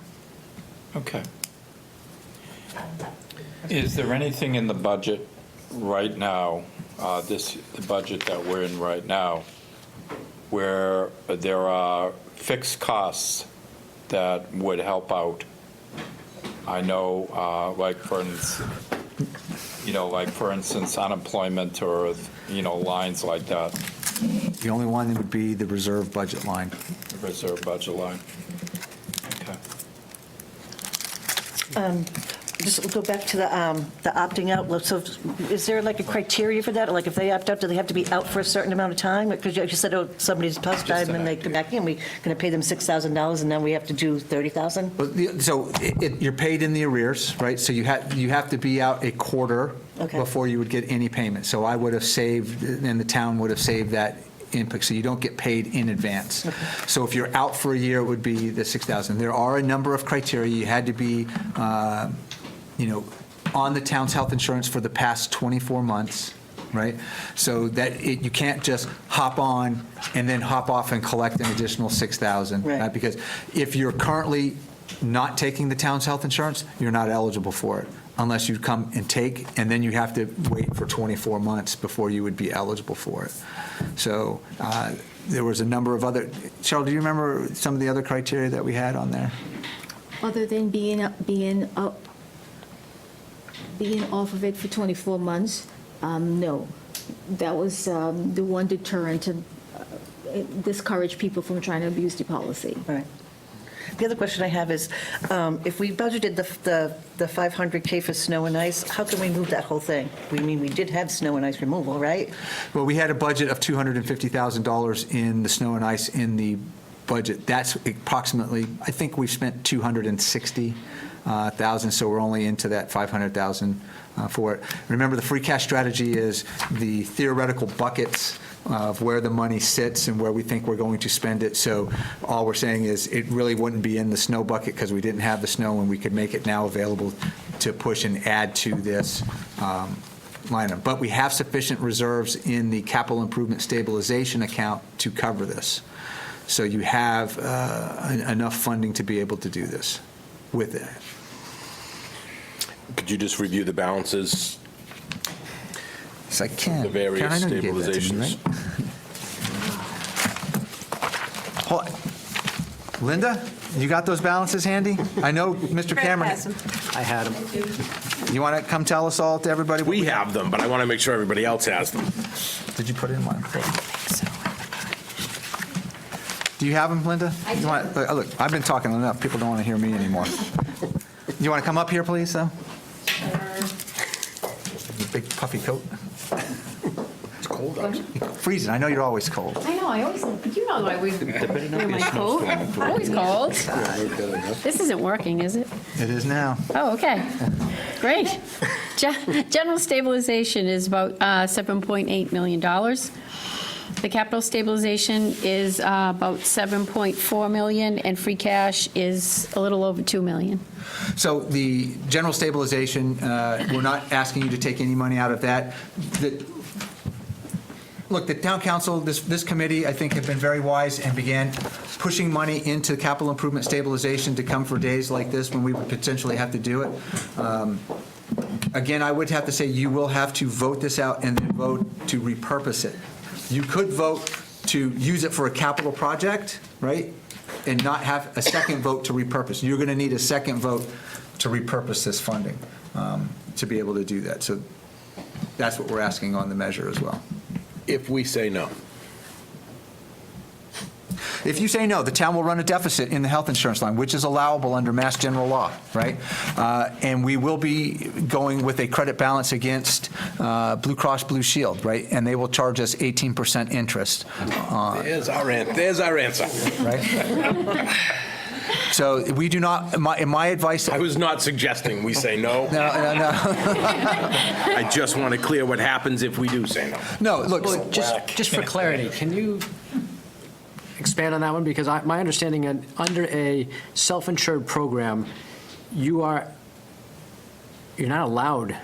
Okay. Is there anything in the budget right now, the budget that we're in right now, where there are fixed costs that would help out? I know, for instance, unemployment or, lines like that, The only one would be the reserve budget line. the reserve budget line. Okay. Just go back to the opting out. So is there like a criteria for that? Like if they opt out, do they have to be out for a certain amount of time? Because you said, oh, somebody's post died and then they come back in, we're going to pay them $6,000 and then we have to do $30,000? So you're paid in the arrears, right? So you have to be out a quarter Okay. before you would get any payment. So I would have saved, and the town would have saved that input, so you don't get paid in advance. So if you're out for a year, it would be the $6,000. There are a number of criteria. You had to be, on the town's health insurance for the past 24 months, right? So that you can't just hop on and then hop off and collect an additional $6,000. Right. Because if you're currently not taking the town's health insurance, you're not eligible for it unless you come and take, and then you have to wait for 24 months before you would be eligible for it. So there was a number of other, Cheryl, do you remember some of the other criteria that we had on there? Other than being off of it for 24 months, no. That was the one deterrent to discourage people from trying to abuse the policy. Right. The other question I have is, if we budgeted the $500K for snow and ice, how can we move that whole thing? We did have snow and ice removal, right? Well, we had a budget of $250,000 in the snow and ice in the budget. That's approximately, I think we've spent $260,000, so we're only into that $500,000 for it. Remember, the free cash strategy is the theoretical buckets of where the money sits and where we think we're going to spend it. So all we're saying is it really wouldn't be in the snow bucket because we didn't have the snow, and we could make it now available to push and add to this line item. But we have sufficient reserves in the capital improvement stabilization account to cover this. So you have enough funding to be able to do this with it. Could you just review the balances? Yes, I can. The various Karen, I know you gave that to me, stabilizations. right? Linda, you got those balances handy? I know Mr. Cameron. I had them. You want to come tell us all, to everybody? what We have them, but I want to make sure everybody else has them. Did you put it in one? Do you have them, Linda? I do. Look, I've been talking enough. People don't want to hear me anymore. You want to come up here, please, though? Big puffy coat. It's cold out. Freezing. I know you're always cold. I know, I always, you know I wear my coat. Always cold. This isn't working, is it? It is now. Oh, okay. Great. General stabilization is about $7.8 million. The capital stabilization is about $7.4 million, and free cash is a little over $2 million. So the general stabilization, we're not asking you to take any money out of that. Look, the town council, this committee, I think, have been very wise and began pushing money into capital improvement stabilization to come for days like this when we would potentially have to do it. Again, I would have to say you will have to vote this out and then vote to repurpose it. You could vote to use it for a capital project, right, and not have a second vote to repurpose. You're going to need a second vote to repurpose this funding to be able to do that. So that's what we're asking on the measure as well. If we say no. If you say no, the town will run a deficit in the health insurance line, which is allowable under Mass General Law, right? And we will be going with a credit balance against Blue Cross Blue Shield, right? And they will charge us 18% interest. There's our answer. Right? So we do not, my advice. I was not suggesting we say no. No. I just want to clear what happens if we do say no. No, look. Well, just for clarity, can you expand on that one? Because my understanding, under a self-insured program, you're not allowed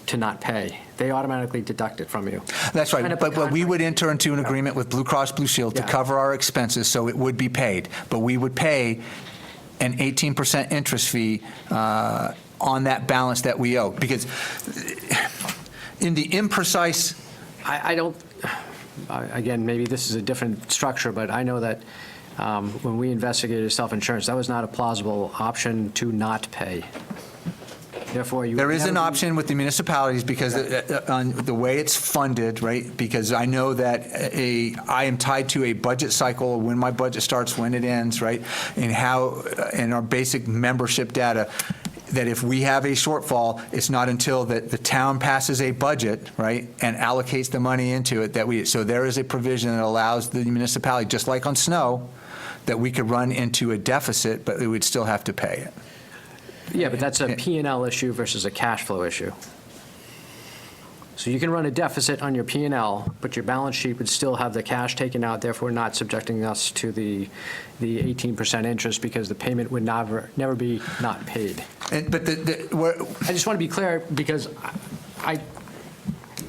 to not pay. They automatically deduct it from you. That's Sign right, up a but we would enter into an agreement with Blue Cross Blue Shield to Yeah. cover our expenses, so it would be paid. But we would pay an 18% interest fee on that balance that we owe. Because in the imprecise, I don't, again, maybe this is a different structure, but I know that when we investigated self-insurance, that was not a plausible option to not pay. Therefore, you. there is an option with the municipalities because on the way it's funded, right? Because I know that I am tied to a budget cycle, when my budget starts, when it ends, right? And our basic membership data. that if we have a shortfall, it's not until that the town passes a budget, right, and allocates the money into it so there is a provision that allows the municipality, just like on snow, that we could run into a deficit, but we would still have to pay it. Yeah, but that's a P&L issue versus a cash flow issue. So you can run a deficit on your P&L, but your balance sheet would still have the cash taken out, therefore not subjecting us to the 18% interest because the payment would never be not paid. But I just want to be clear because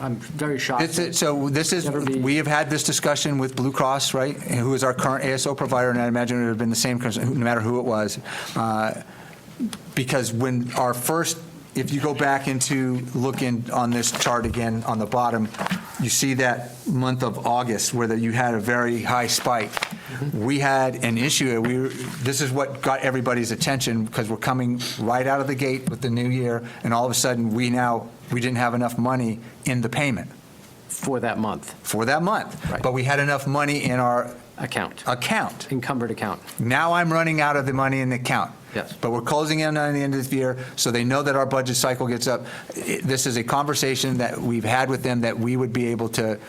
I'm very shocked. we have had this discussion with Blue Cross, right, who is our current ASO provider, and I imagine it would have been the same, no matter who it was. Because when our first, if you go back into looking on this chart again on the bottom, you see that month of August where you had a very high spike. We had an issue. This is what got everybody's attention because we're coming right out of the gate with the new year, and all of a sudden we didn't have enough money in the payment. For that month. For that month. Right. But we had enough money in our Account. Encumbered account. Now I'm running out of the money in the account. Yes. But we're closing in on the end of the year, so they know that our budget cycle gets up. This is a conversation that we've had with them that we would be able to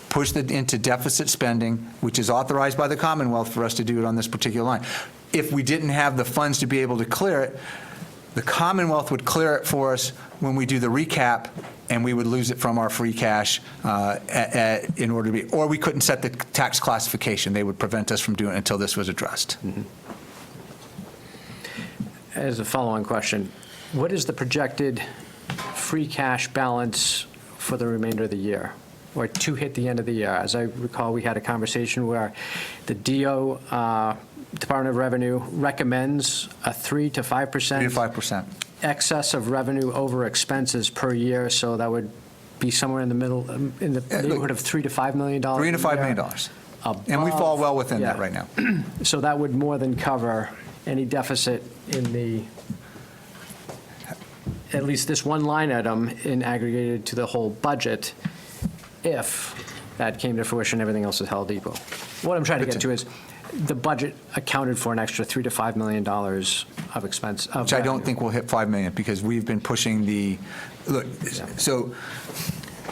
push into deficit spending, which is authorized by the Commonwealth for us to do it on this particular line. If we didn't have the funds to be able to clear it, the Commonwealth would clear it for us when we do the recap, and we would lose it from our free cash in order to be, or we couldn't set the tax classification. They would prevent us from doing it until this was addressed. Mm-hmm. As a follow-on question, what is the projected free cash balance for the remainder of the year, or to hit the end of the year? As I recall, we had a conversation where the DO, Department of Revenue, recommends a 3 to 5%. 3 to 5%. Excess of revenue over expenses per year, so that would be somewhere in the middle, in the neighborhood of $3 to $5 million. $3 to $5 million. And we fall well within that right now. So that would more than cover any deficit in at least this one line item in aggregated to the whole budget, if that came to fruition, everything else is held equal. What I'm trying to get to is, the budget accounted for an extra $3 to $5 million of expense. Which I don't think will hit $5 million because we've been pushing so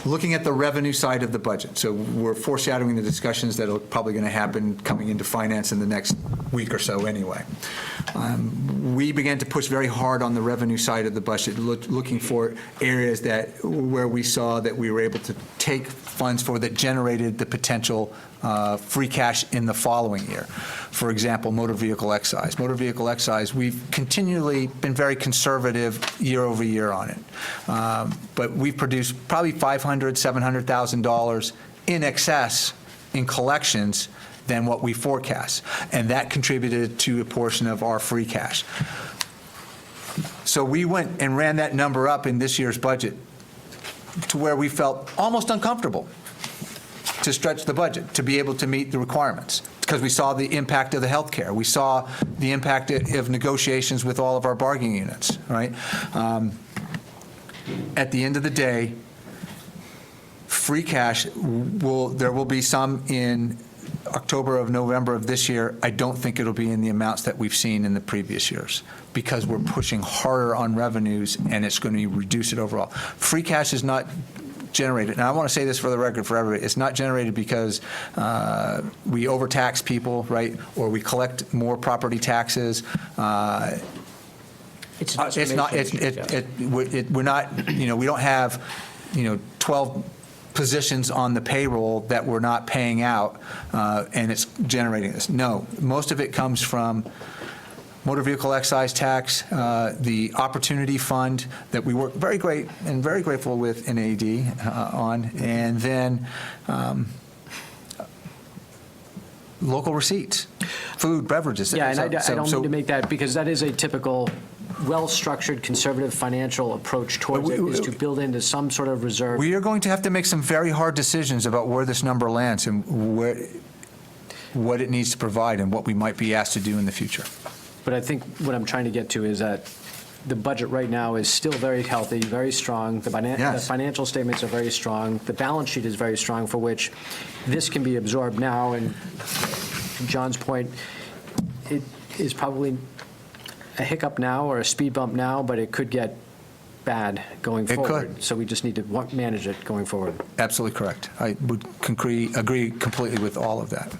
looking at the revenue side of the budget. So we're foreshadowing the discussions that are probably going to happen coming into finance in the next week or so anyway. We began to push very hard on the revenue side of the budget, looking for areas where we saw that we were able to take funds for that generated the potential free cash in the following year. For example, motor vehicle excise. Motor vehicle excise, we've continually been very conservative year over year on it. But we've produced probably $500,000, $700,000 in excess in collections than what we forecast. And that contributed to a portion of our free cash. So we went and ran that number up in this year's budget to where we felt almost uncomfortable to stretch the budget, to be able to meet the requirements, because we saw the impact of the healthcare. We saw the impact of negotiations with all of our bargaining units, right? At the end of the day, free cash, there will be some in October or November of this year. I don't think it'll be in the amounts that we've seen in the previous years because we're pushing harder on revenues and it's going to reduce it overall. Free cash is not generated, and I want to say this for the record for everybody, it's not generated because we overtax people, right, or we collect more property taxes. It's not, we're not, we don't have, 12 positions on the payroll that we're not paying out, and it's generating this. No, most of it comes from motor vehicle excise tax, the opportunity fund that we work very grateful with NAD on, and then local receipts, food, beverages. Yeah, and I don't mean to make that, because that is a typical well-structured conservative financial approach towards it, is to build into some sort of reserve. We are going to have to make some very hard decisions about where this number lands and what it needs to provide and what we might be asked to do in the future. But I think what I'm trying to get to is that the budget right now is still very healthy, very strong. The financial statements are very strong. The balance sheet is very strong, for which this can be absorbed now. And to John's point, it is probably a hiccup now or a speed bump now, but it could get bad going It could. forward. So we just need to manage it going forward. Absolutely correct. I would agree completely with all of that.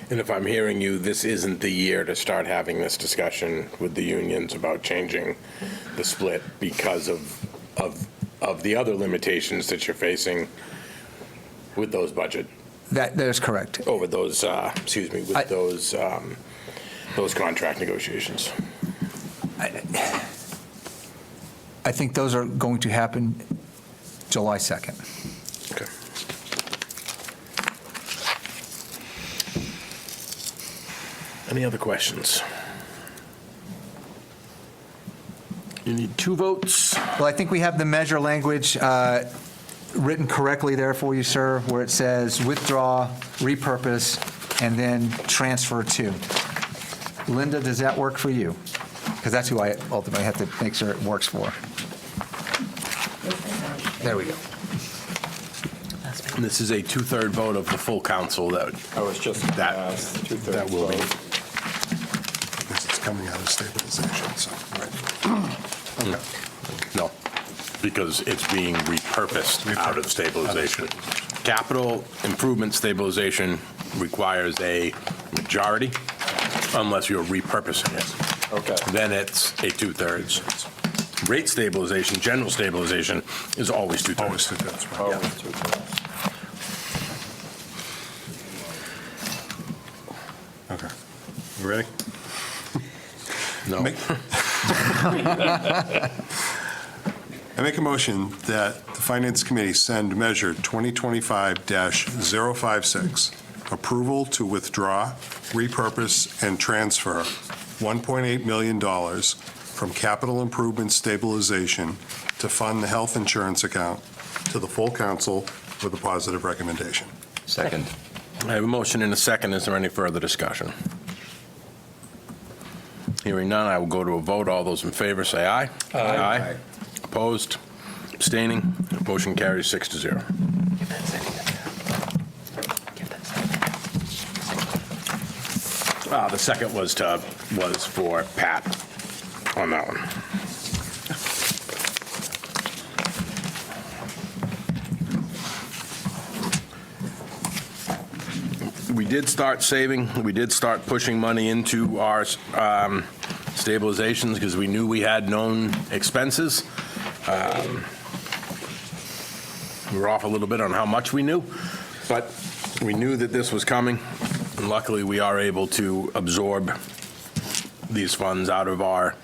And if I'm hearing you, this isn't the year to start having this discussion with the unions about changing the split because of the other limitations that you're facing with those budget, That is correct. with those contract negotiations. I think those are going to happen July 2nd. Okay. Any other questions? You need 2 votes. Well, I think we have the measure language written correctly there for you, sir, where it says withdraw, repurpose, and then transfer to. Linda, does that work for you? Because that's who I ultimately have to make sure it works for. There we go. And this is a 2/3 vote of the full council that, I was just going to That- ask, 2/3 that will be. vote. Because it's coming out of stabilization, so, right. no, because it's being repurposed out of stabilization. Capital improvement stabilization requires a majority unless you're repurposing it. Okay. Then it's a 2/3. Rate stabilization, general stabilization is always 2/3. Always 2/3, right. Oh, 2/3. Okay. You ready? No. I make a motion that the Finance Committee send Measure 2025-056, approval to withdraw, repurpose, and transfer $1.8 million from capital improvement stabilization to fund the health insurance account to the full council with a positive recommendation. Second. I have a motion and a second. Is there any further discussion? Hearing none, I will go to a vote. All those in favor say aye. Aye. Opposed? Abstaining? Motion carries 6-0. The second was for Pat on that one. We did start saving, we did start pushing money into our stabilizations because we knew we had known expenses. We were off a little bit on how much we knew, but we knew that this was coming, and luckily we are able to absorb these funds out of our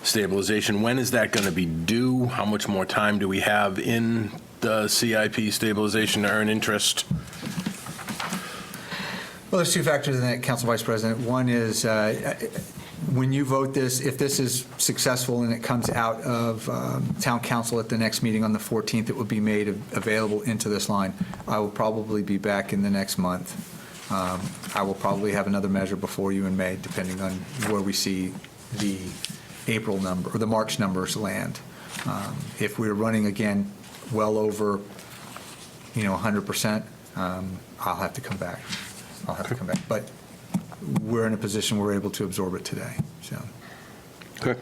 stabilization. When is that going to be due? How much more time do we have in the CIP stabilization to earn interest? Well, there's 2 factors in that, Council Vice President. One is when you vote this, if this is successful and it comes out of Town Council at the next meeting on the 14th, it will be made available into this line. I will probably be back in the next month. I will probably have another measure before you in May, depending on where we see the April number or the March numbers land. If we're running again well over, 100%, I'll have to come back. But we're in a position we're able to absorb it today, so. Okay.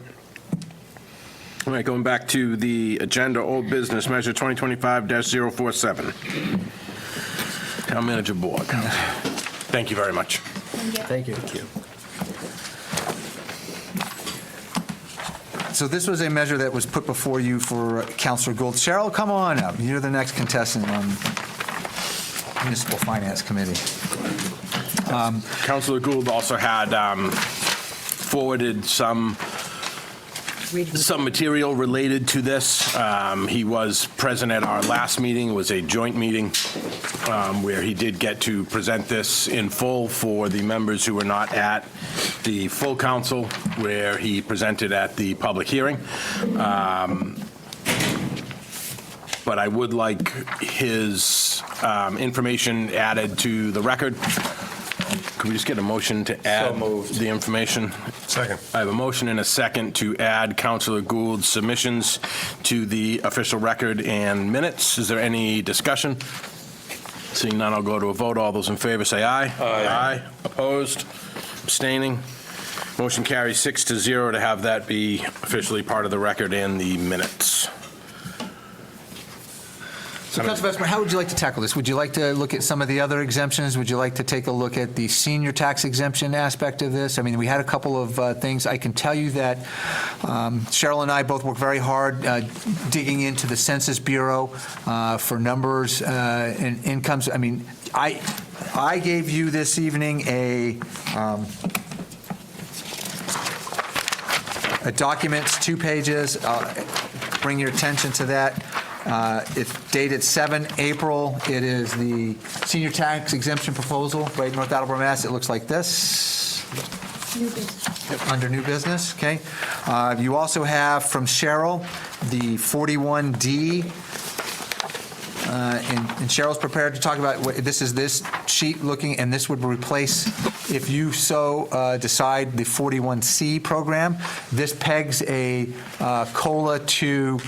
All right, going back to the agenda, old business, measure 2025-047. Town Manager Borg. Thank you very much. Thank you. So this was a measure that was put before you for Councilor Gould. Cheryl, come on up. You're the next contestant on Municipal Finance Committee. Councilor Gould also had forwarded some material related to this. He was present at our last meeting. It was a joint meeting where he did get to present this in full for the members who were not at the full council, where he presented at the public hearing. But I would like his information added to the record. Could we just get a motion to add the information? Second. I have a motion and a second to add Councilor Gould's submissions to the official record and minutes. Is there any discussion? Seeing none, I'll go to a vote. All those in favor say aye. Aye. Opposed? Abstaining? Motion carries 6-0 to have that be officially part of the record and the minutes. So, Councilor Vestmer, how would you like to tackle this? Would you like to look at some of the other exemptions? Would you like to take a look at the senior tax exemption aspect of this? I mean, we had a couple of things. I can tell you that Cheryl and I both worked very hard digging into the Census Bureau for numbers and incomes. I mean, I gave you this evening a document, 2 pages. Bring your attention to that. It's dated 7 April. It is the senior tax exemption proposal, right, North Attleboro, Mass. It looks like this. Under new business, okay. You also have from Cheryl, the 41D. And Cheryl's prepared to talk about, this is this sheet looking, and this would replace, if you so decide, the 41C program. This pegs a COLA to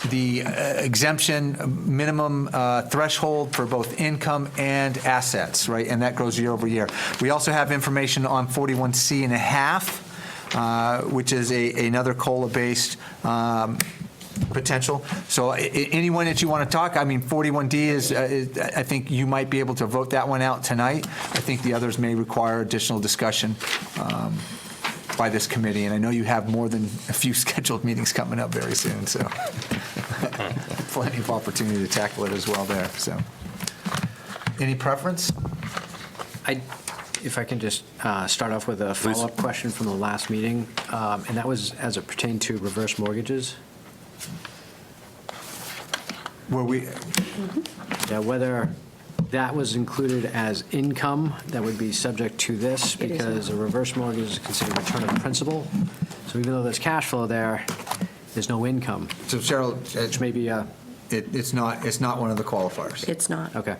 the exemption minimum threshold for both income and assets, right? And that grows year over year. We also have information on 41C and a half, which is another COLA-based potential. So anyone that you want to talk, I mean, 41D is, I think you might be able to vote that one out tonight. I think the others may require additional discussion by this committee, and I know you have more than a few scheduled meetings coming up very soon, so plenty of opportunity to tackle it as well there. So, any preference? If I can just start off with a follow-up question from the last meeting, and that was as it pertained to reverse mortgages. Were we? Yeah, whether that was included as income that would be subject to this, because a reverse mortgage is considered return of principal. So even though there's cash flow there, there's no income, So Cheryl, which may be it's not one of the qualifiers. It's not. okay.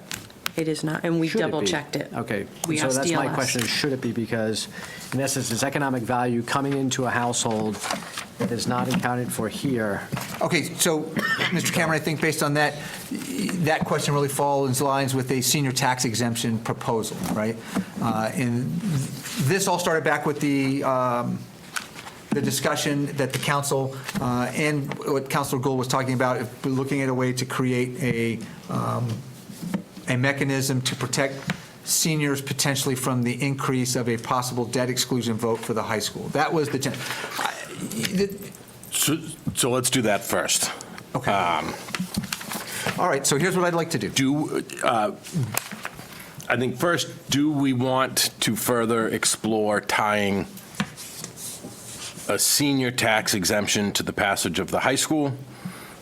It is not, and we Should it be? double-checked it. Okay. We So asked that's my DLS. question, is should it be? Because in essence, it's economic value coming into a household that is not accounted for here. Okay, so, Mr. Cameron, I think based on that, that question really falls in lines with a senior tax exemption proposal, right? And this all started back with the discussion that the council and what Councilor Gould was talking about, looking at a way to create a mechanism to protect seniors potentially from the increase of a possible debt exclusion vote for the high school. That was the. So let's do that first. Okay. All right, so here's what I'd like to do. I think first, do we want to further explore tying a senior tax exemption to the passage of the high school?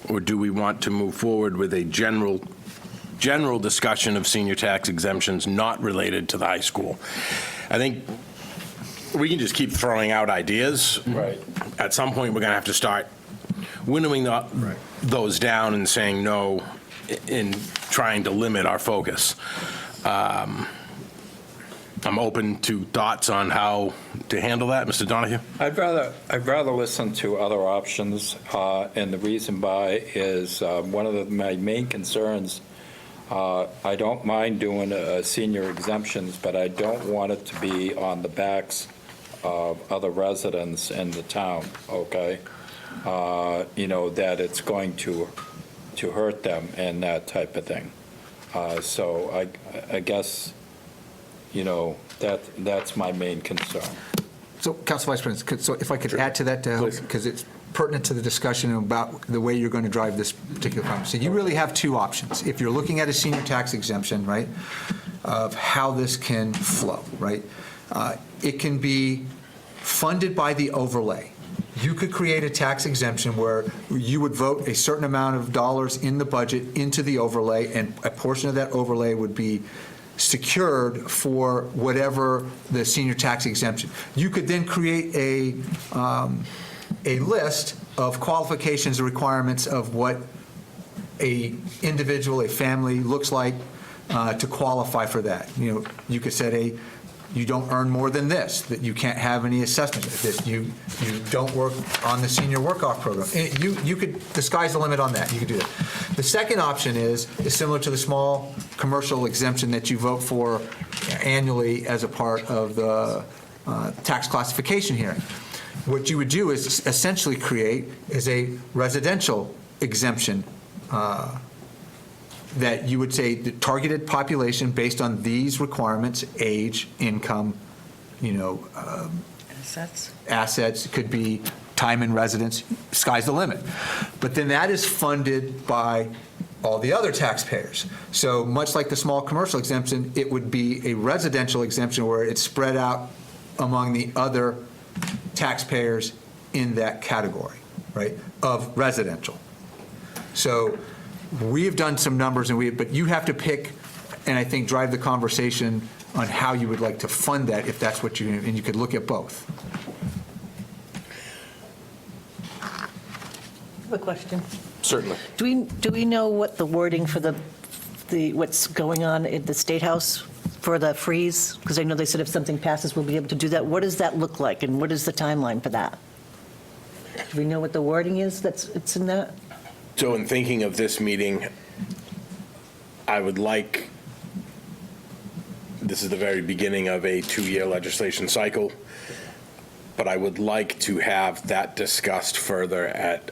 Or do we want to move forward with a general discussion of senior tax exemptions not related to the high school? I think we can just keep throwing out ideas. Right. At some point, we're going to have to start winnowing those down and saying no in trying to limit our focus. I'm open to thoughts on how to handle that. Mr. Donahue? I'd rather listen to other options, and the reason why is one of my main concerns. I don't mind doing senior exemptions, but I don't want it to be on the backs of other residents in the town, okay? That it's going to hurt them and that type of thing. So I guess, that's my main concern. So, Council Vice President, so if I could add to that to help, because it's pertinent to the discussion about the way you're going to drive this particular conversation. You really have 2 options. If you're looking at a senior tax exemption, right, of how this can flow, right? It can be funded by the overlay. You could create a tax exemption where you would vote a certain amount of dollars in the budget into the overlay, and a portion of that overlay would be secured for whatever the senior tax exemption. You could then create a list of qualifications and requirements of what a individual, a family looks like to qualify for that. You could set you don't earn more than this, that you can't have any assessment, that you don't work on the senior work-off program. You could, the sky's the limit on that. You could do that. The second option is similar to the small commercial exemption that you vote for annually as a part of the tax classification here. What you would do is essentially create is a residential exemption that you would say the targeted population based on these requirements, age, income, assets, could be time in residence, sky's the limit. But then that is funded by all the other taxpayers. So much like the small commercial exemption, it would be a residential exemption where it's spread out among the other taxpayers in that category, right, of residential. So we've done some numbers, but you have to pick, and I think drive the conversation on how you would like to fund that, if that's what you, and you could look at both. I have a question. Certainly. Do we know what the wording for the what's going on at the State House for the freeze? Because I know they said if something passes, we'll be able to do that. What does that look like, and what is the timeline for that? Do we know what the wording is it's in that? So in thinking of this meeting, I would like, this is the very beginning of a 2-year legislation cycle, but I would like to have that discussed further at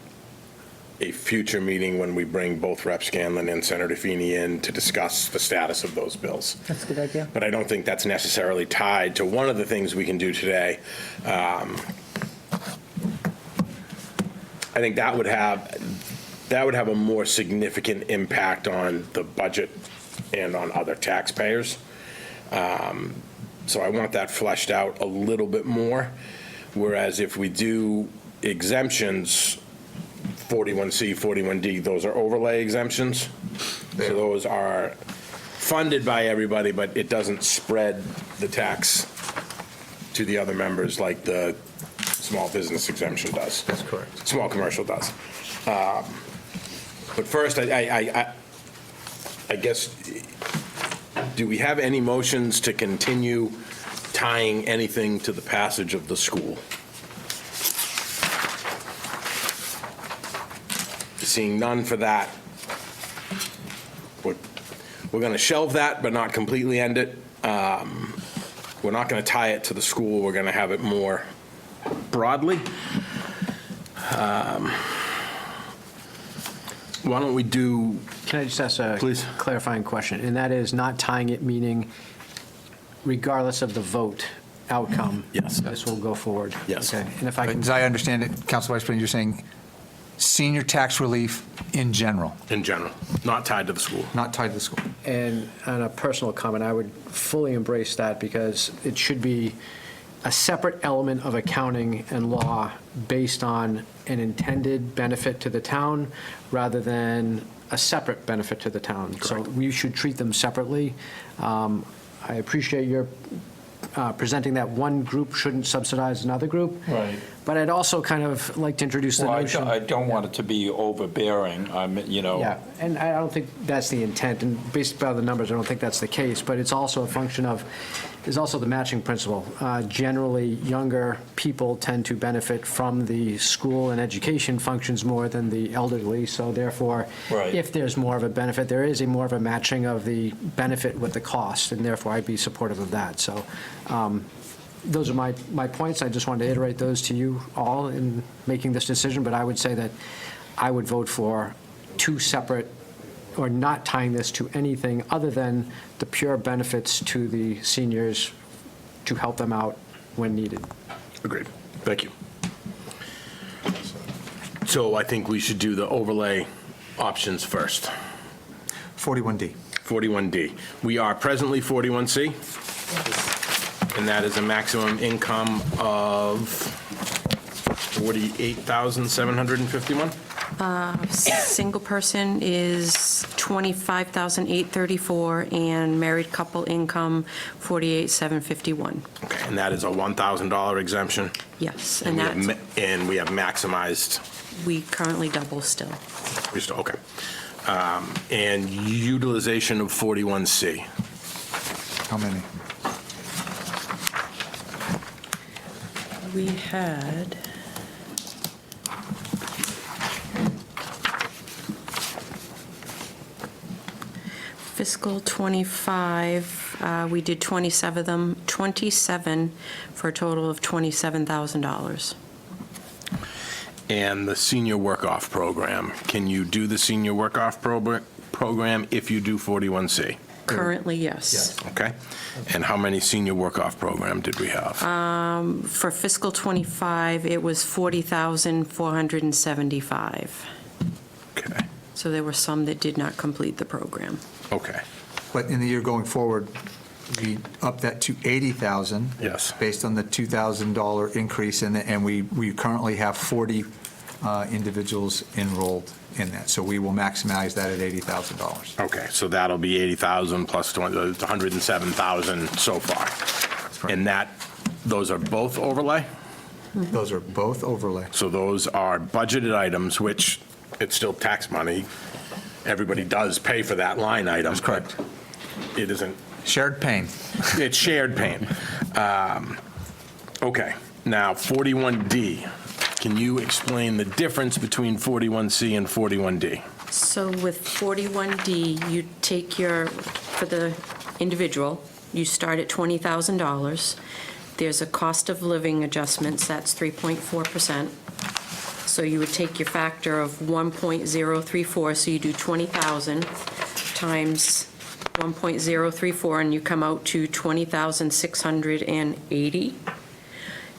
a future meeting when we bring both Rep. Scanlon and Senator Feeney in to discuss the status of those bills. That's a good idea. But I don't think that's necessarily tied to one of the things we can do today. I think that would have a more significant impact on the budget and on other taxpayers. So I want that fleshed out a little bit more. Whereas if we do exemptions, 41C, 41D, those are overlay exemptions. So those are funded by everybody, but it doesn't spread the tax to the other members like the small business exemption does. That's correct. Small commercial does. But first, I guess, do we have any motions to continue tying anything to the passage of the school? Seeing none for that, we're going to shelve that, but not completely end it. We're not going to tie it to the school. We're going to have it more broadly. Why don't we do, Can I just ask a Please. clarifying question? And that is not tying it, meaning regardless of the vote outcome? Yes. This will go forward? Yes. Okay. And if I can, As I understand it, Council Vice President, you're saying senior tax relief in general, in general, not tied to the school? not tied to the school. and on a personal comment, I would fully embrace that because it should be a separate element of accounting and law based on an intended benefit to the town rather than a separate benefit to the town. So we should treat them separately. I appreciate your presenting that one group shouldn't subsidize another group. Right. But I'd also kind of like to introduce the Well, notion. I don't want it to be overbearing, Yeah, and I don't think that's the intent, and based on the numbers, I don't think that's the case, but it's also a function of, there's also the matching principle. Generally, younger people tend to benefit from the school and education functions more than the elderly, so therefore, Right. if there's more of a benefit, there is a more of a matching of the benefit with the cost, and therefore I'd be supportive of that. So those are my points. I just wanted to iterate those to you all in making this decision, but I would say that I would vote for two separate, or not tying this to anything other than the pure benefits to the seniors to help them out when needed. Agreed. Thank you. So I think we should do the overlay options first. 41D. 41D. We are presently 41C, and that is a maximum income of 48,751. Single person is 25,834, and married couple income 48,751. Okay, and that is a $1,000 exemption. Yes, And and we have that's, and we have maximized, we currently double still. okay. And utilization of 41C. How many? We had, Fiscal '25, we did 27 for a total of $27,000. And the senior work-off program, can you do the senior work-off program if you do 41C? Currently, yes. Yes. Okay? And how many senior work-off program did we have? For fiscal '25, it was 40,475. Okay, So there were some that did not complete the program. okay, But in the year going forward, we upped that to 80,000. Yes. Based on the $2,000 increase, and we currently have 40 individuals enrolled in that. So we will maximize that at $80,000. okay, so that'll be 80,000 plus 107,000 so far. right. And those are both overlay? Those are both overlay. So those are budgeted items, which it's still tax money. Everybody does pay for that line item. That's correct. but It isn't, Shared pain. it's shared pain. Okay, now 41D. Can you explain the difference between 41C and 41D? So with 41D, you take for the individual, you start at $20,000. There's a cost of living adjustments, that's 3.4%. So you would take your factor of 1.034, so you do 20,000 times 1.034, and you come out to 20,680.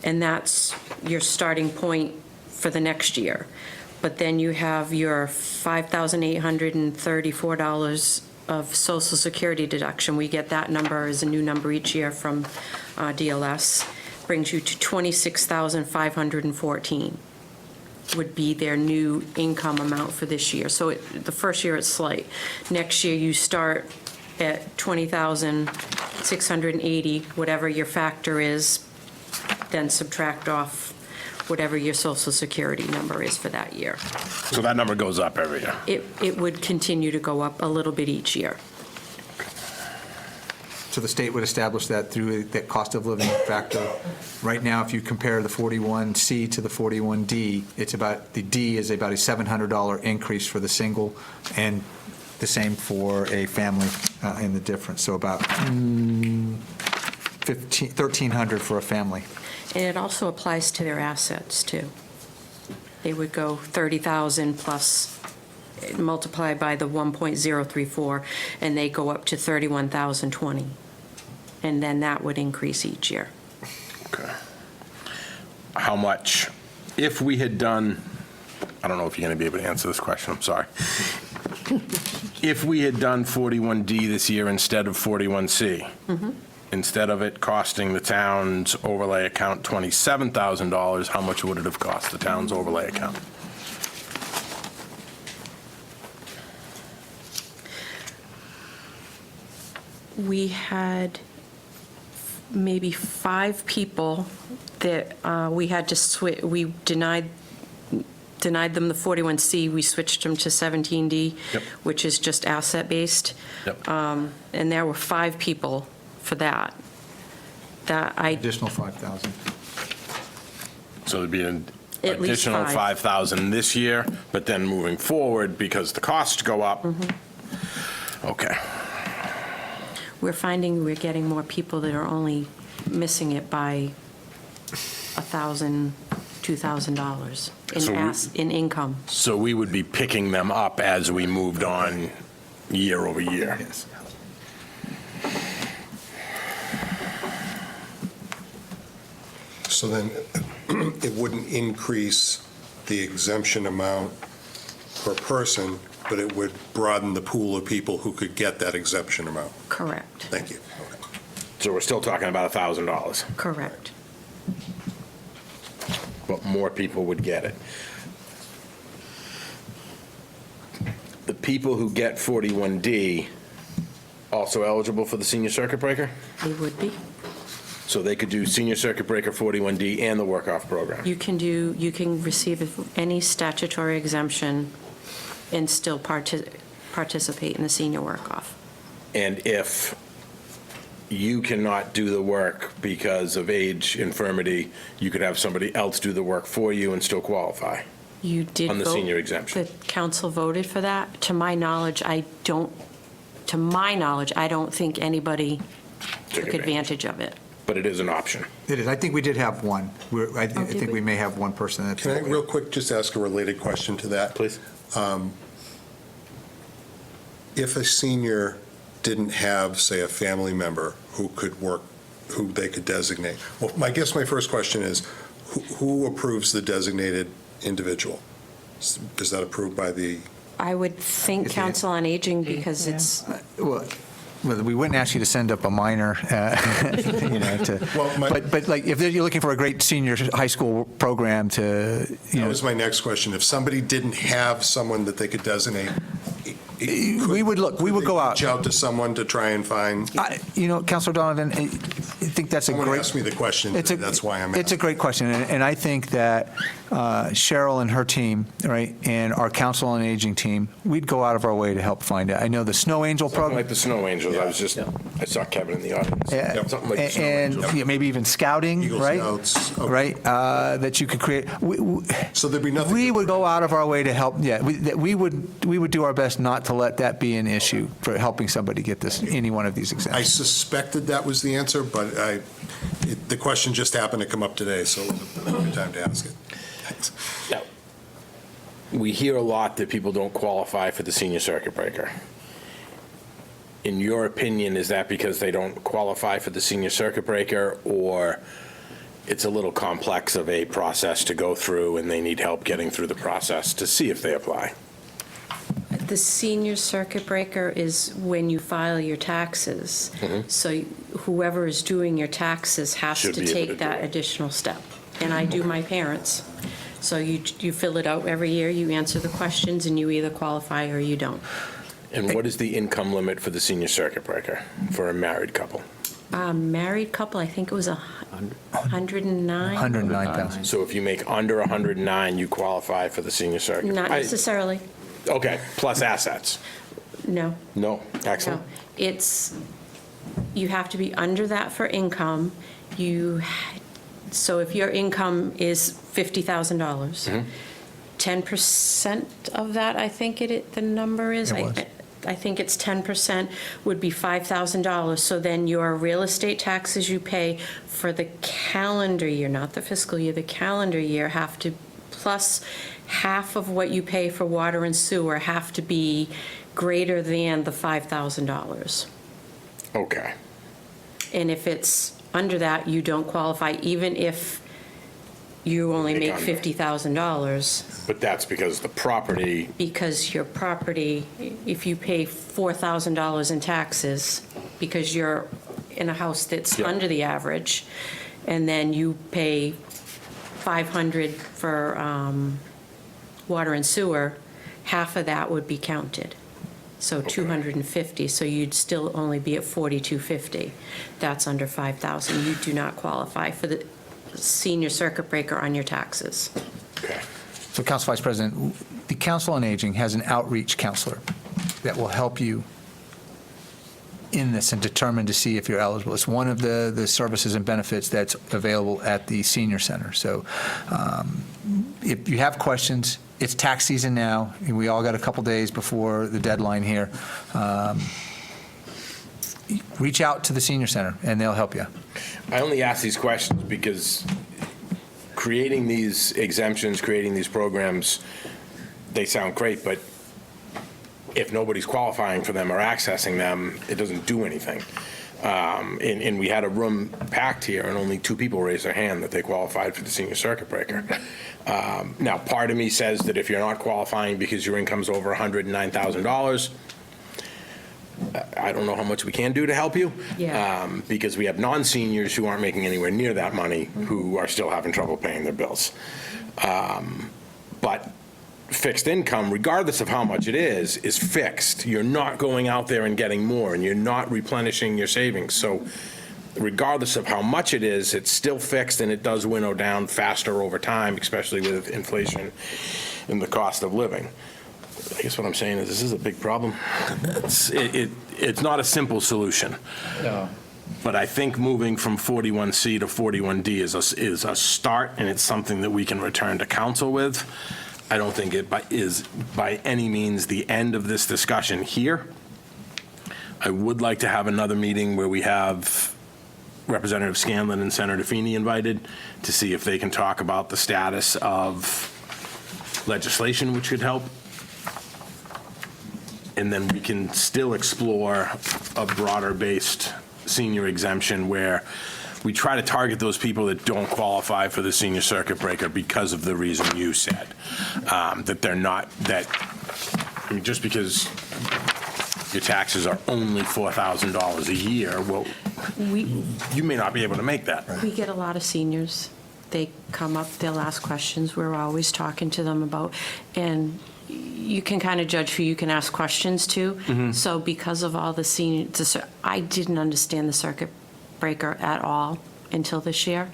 And that's your starting point for the next year. But then you have your $5,834 of Social Security deduction. We get that number as a new number each year from DLS. Brings you to 26,514 would be their new income amount for this year. So the first year it's slight. Next year you start at 20,680, whatever your factor is, then subtract off whatever your Social Security number is for that year. So that number goes up every year? It would continue to go up a little bit each year. So the state would establish that through that cost of living factor. Right now, if you compare the 41C to the 41D, the D is about a $700 increase for the single, and the same for a family in the difference. So about $1,300 for a family. And it also applies to their assets, too. They would go 30,000 plus multiply by the 1.034, and they go up to 31,020. And then that would increase each year. Okay. How much, if we had done, I don't know if you're going to be able to answer this question, I'm sorry. If we had done 41D this year instead of 41C, instead of it costing the town's overlay account $27,000, how much would it have cost the town's overlay account? We had maybe 5 people that we had to switch, we denied them the 41C, we switched them to 17D, Yep. which is just asset-based. Yep. And there were 5 people for that. Additional 5,000. So there'd be an At least additional 5. 5,000 this year, but then moving forward, because the costs go up. Okay. We're finding we're getting more people that are only missing it by $1,000, $2,000 So in income. So we would be picking them up as we moved on year over year. Yes. So then it wouldn't increase the exemption amount per person, but it would broaden the pool of people who could get that exemption amount. Correct, Thank you. So we're still talking about $1,000, correct. but more people would get it. The people who get 41D also eligible for the senior circuit breaker? They would be. So they could do senior circuit breaker 41D and the work-off program? You can receive any statutory exemption and still participate in the senior work-off. And if you cannot do the work because of age, infirmity, you could have somebody else do the work for you and still qualify? You did On the vote- senior exemption. The council voted for that. To my knowledge, I don't to my knowledge, I don't think anybody took advantage of it. But it is an option. It is. I think we did have one. I think we may have one person that's. Can I real quick just ask a related question to that? Please. If a senior didn't have, say, a family member who could work, who they could designate, well, I guess my first question is, who approves the designated individual? Is that approved by the? I would think Is it- Council on Aging, because it's, Well, we wouldn't ask you to send up a minor, Well, my- but like, if you're looking for a great senior high school program to, That was my next question. If somebody didn't have someone that they could designate, we would look, we would go out. reach out to someone to try and find? Counselor Donovan, I think that's a Someone great. asked me the question, that's why I'm It's a asking. great question, and I think that Cheryl and her team, right, and our Council on Aging team, we'd go out of our way to help find it. I know the Snow Angel Something program. like the Snow Angels, I saw Kevin in the audience. Something like the Snow And Angels. yeah, maybe even scouting, Eagle right? Scouts, okay. Right, that you could create. So there'd be nothing. We would go out of our way to help, we would do our best not to let that be an issue for helping somebody get this, any one of these I exemptions. suspected that was the answer, but the question just happened to come up today, so it was a good time to ask it. Thanks. Now, we hear a lot that people don't qualify for the senior circuit breaker. In your opinion, is that because they don't qualify for the senior circuit breaker, or it's a little complex of a process to go through and they need help getting through the process to see if they apply? the senior circuit breaker is when you file your taxes. So whoever is doing your taxes has Should to be able to take do that it. additional step. And I do my parents. So you fill it out every year, you answer the questions, and you either qualify or you don't. And what is the income limit for the senior circuit breaker for a married couple? Married couple, I think it was 109. 109,000. So if you make under 109, you qualify for the senior circuit? Not necessarily, Okay, plus assets? no. No, excellent. No. It's, you have to be under that for income. So if your income is $50,000, 10% of that, I think the number is. It was. I think it's 10% would be $5,000. So then your real estate taxes you pay for the calendar year, not the fiscal year, the calendar year have to, plus half of what you pay for water and sewer have to be greater than the $5,000. Okay. And if it's under that, you don't qualify, even if you only Make make under. $50,000, But that's because the property, because your property, if you pay $4,000 in taxes, because you're in a house that's Yeah. under the average, and then you pay $500 for water and sewer, half of that would be counted. So 250, so you'd still only be at 4,250. That's under 5,000. You do not qualify for the senior circuit breaker on your taxes. okay. So, Council Vice President, the Council on Aging has an outreach counselor that will help you in this and determine to see if you're eligible. It's one of the services and benefits that's available at the senior center. So if you have questions, it's tax season now, and we all got a couple days before the deadline here. Reach out to the senior center, and they'll help you. I only ask these questions because creating these exemptions, creating these programs, they sound great, but if nobody's qualifying for them or accessing them, it doesn't do anything. And we had a room packed here, and only 2 people raised their hand that they qualified for the senior circuit breaker. Now, part of me says that if you're not qualifying because your income's over $109,000, I don't know how much we can do to help you. Yeah. Because we have non-seniors who aren't making anywhere near that money, who are still having trouble paying their bills. But fixed income, regardless of how much it is fixed. You're not going out there and getting more, and you're not replenishing your savings. So regardless of how much it is, it's still fixed, and it does winnow down faster over time, especially with inflation and the cost of living. I guess what I'm saying is this is a big problem. It's not a simple solution. No. But I think moving from 41C to 41D is a start, and it's something that we can return to council with. I don't think it is by any means the end of this discussion here. I would like to have another meeting where we have Representative Scanlon and Senator Feeney invited to see if they can talk about the status of legislation which could help. And then we can still explore a broader-based senior exemption where we try to target those people that don't qualify for the senior circuit breaker because of the reason you said. That they're not, I mean, just because your taxes are only $4,000 a year, well, you may not be able to make that. We get a lot of seniors. They come up, they'll ask questions. We're always talking to them about, and you can kind of judge who you can ask questions to. So because of all the seniors, I didn't understand the circuit breaker at all until this year.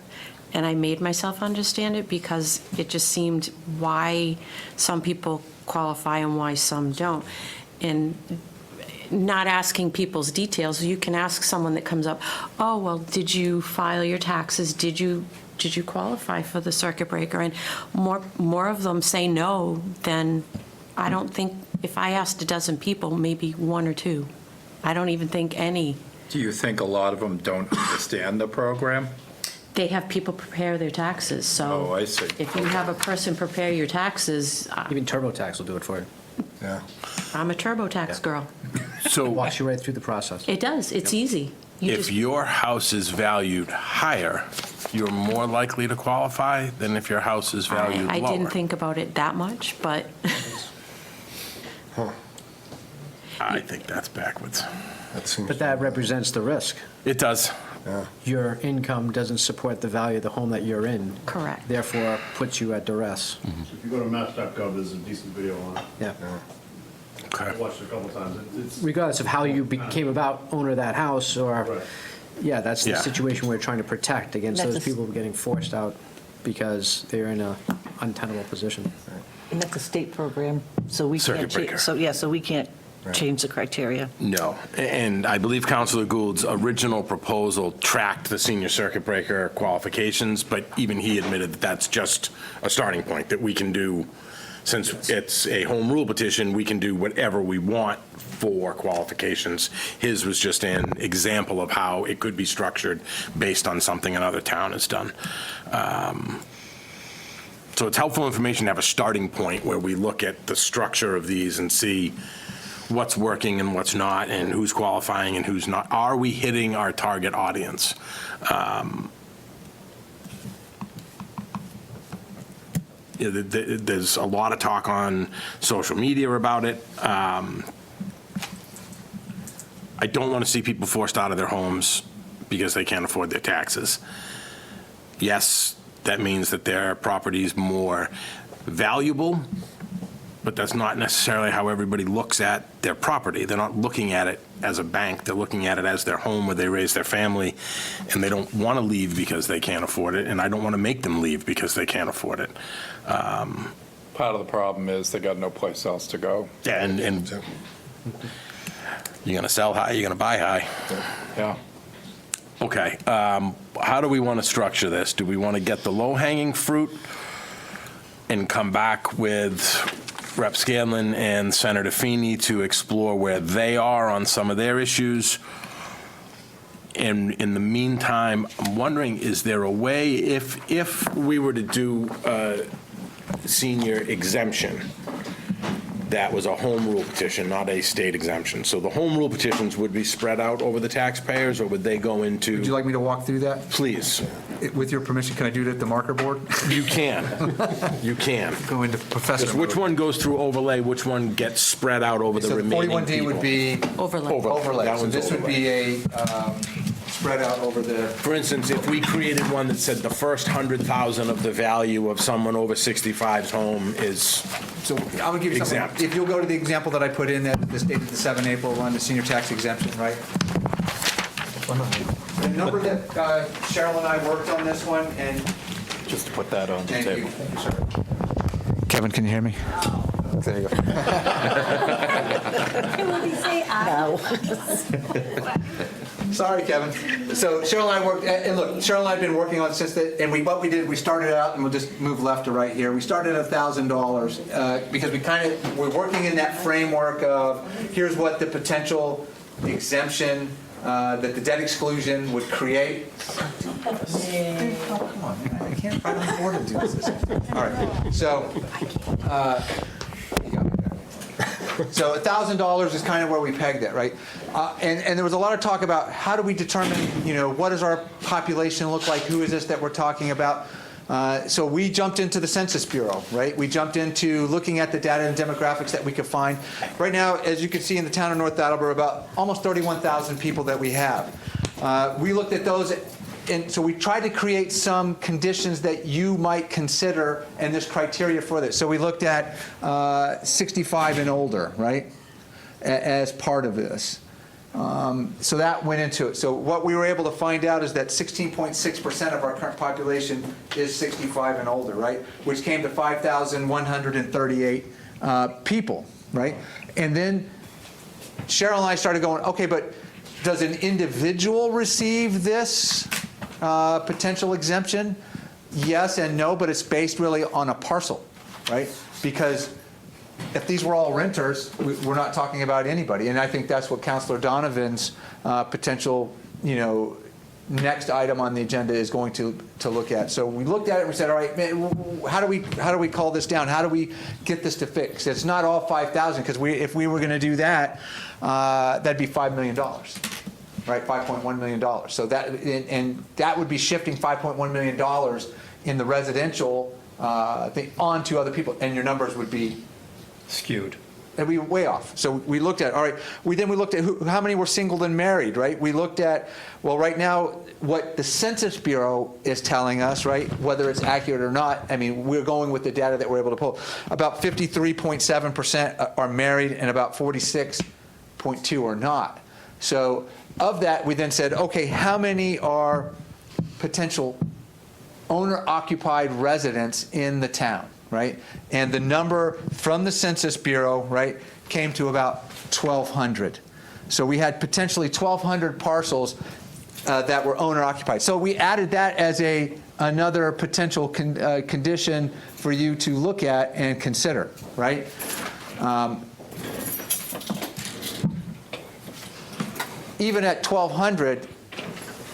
And I made myself understand it because it just seemed why some people qualify and why some don't. And not asking people's details, you can ask someone that comes up, oh, well, did you file your taxes? Did you qualify for the circuit breaker? And more of them say no than, I don't think, if I asked a dozen people, maybe one or two. I don't even think any. Do you think a lot of them don't understand the program? They have people prepare their taxes, so. Oh, I see. If you have a person prepare your taxes, Even TurboTax will do it for you. Yeah. I'm a TurboTax girl. So Walks you right through the process. It does, it's easy. You if just- your house is valued higher, you're more likely to qualify than if your house is valued I lower. didn't think about it that much, but I think that's backwards. That seems. But that represents the risk. It does. Yeah. Your income doesn't support the value of the home that you're in. Correct. Therefore, puts you at duress. If you go to mass.gov, there's a decent video on it. Yeah. Okay. I watched it a couple times. It's Regardless of how you became about owner of that house, or, Right. yeah, that's the Yeah. situation we're trying to protect against That's those a- people getting forced out because they're in a untenable position. And that's a state program, so we Circuit can't breaker. change, so we can't change the criteria. No, and I believe Councilor Gould's original proposal tracked the senior circuit breaker qualifications, but even he admitted that that's just a starting point, that we can do, since it's a home rule petition, we can do whatever we want for qualifications. His was just an example of how it could be structured based on something another town has done. So it's helpful information to have a starting point where we look at the structure of these and see what's working and what's not, and who's qualifying and who's not. Are we hitting our target audience? There's a lot of talk on social media about it. I don't want to see people forced out of their homes because they can't afford their taxes. Yes, that means that their property is more valuable, but that's not necessarily how everybody looks at their property. They're not looking at it as a bank. They're looking at it as their home where they raise their family, and they don't want to leave because they can't afford it, and I don't want to make them leave because they can't afford it. Part of the problem is they got no place else to go. Yeah, and you're going to sell high, you're going to buy high. Yeah. Okay, how do we want to structure this? Do we want to get the low-hanging fruit and come back with Rep. Scanlon and Senator Feeney to explore where they are on some of their issues? And in the meantime, I'm wondering, is there a way, if we were to do a senior exemption, that was a home rule petition, not a state exemption. So the home rule petitions would be spread out over the taxpayers, or would they go into? Would you like me to walk through that? Please. With your permission, can I do it at the marker board? You can. You can. Go into professor Because which mode. one goes through overlay, which one gets spread out over the So remaining 41D people? would be Overlay. overlay. That So one's this would be a spread out over the, For instance, if we created one that said the first 100,000 of the value of someone over 65's home is, so I'm going to give you something. Exempt. If you'll go to the example that I put in that this dated the 7 April one, the senior tax exemption, right? The number that Cheryl and I worked on this one, and Just to put that on the thank you. table. Thank you, sir. Kevin, can you hear me? There you go. No. Sorry, Kevin. So Cheryl and I worked, and look, Cheryl and I have been working on it since that, and what we did, we started out, and we'll just move left to right here. We started at $1,000 because we're working in that framework of, here's what the potential exemption that the debt exclusion would create. Oh, come on, man, I can't, I don't afford to do this. All right, so, you got me there. So $1,000 is kind of where we pegged it, right? And there was a lot of talk about how do we determine, what does our population look like? Who is this that we're talking about? So we jumped into the Census Bureau, right? We jumped into looking at the data and demographics that we could find. Right now, as you can see in the town of North Attleboro, about almost 31,000 people that we have. We looked at those, and so we tried to create some conditions that you might consider and this criteria for this. So we looked at 65 and older, right, as part of this. So that went into it. So what we were able to find out is that 16.6% of our current population is 65 and older, right? Which came to 5,138 people, right? And then Cheryl and I started going, okay, but does an individual receive this potential exemption? Yes and no, but it's based really on a parcel, right? Because if these were all renters, we're not talking about anybody. And I think that's what Councilor Donovan's potential, next item on the agenda is going to look at. So we looked at it and we said, all right, man, how do we call this down? How do we get this to fix? It's not all 5,000, because if we were going to do that, that'd be $5 million. Right, $5.1 million. So that, and that would be shifting $5.1 million in the residential thing onto other people, and your numbers would be Skewed. and we were way off. So we looked at, all right, we looked at how many were single and married, right? We looked at, well, right now, what the Census Bureau is telling us, right, whether it's accurate or not, I mean, we're going with the data that we're able to pull. About 53.7% are married and about 46.2% are not. So of that, we then said, okay, how many are potential owner-occupied residents in the town? Right? And the number from the Census Bureau, right, came to about 1,200. So we had potentially 1,200 parcels that were owner-occupied. So we added that as another potential condition for you to look at and consider, right? Even at 1,200,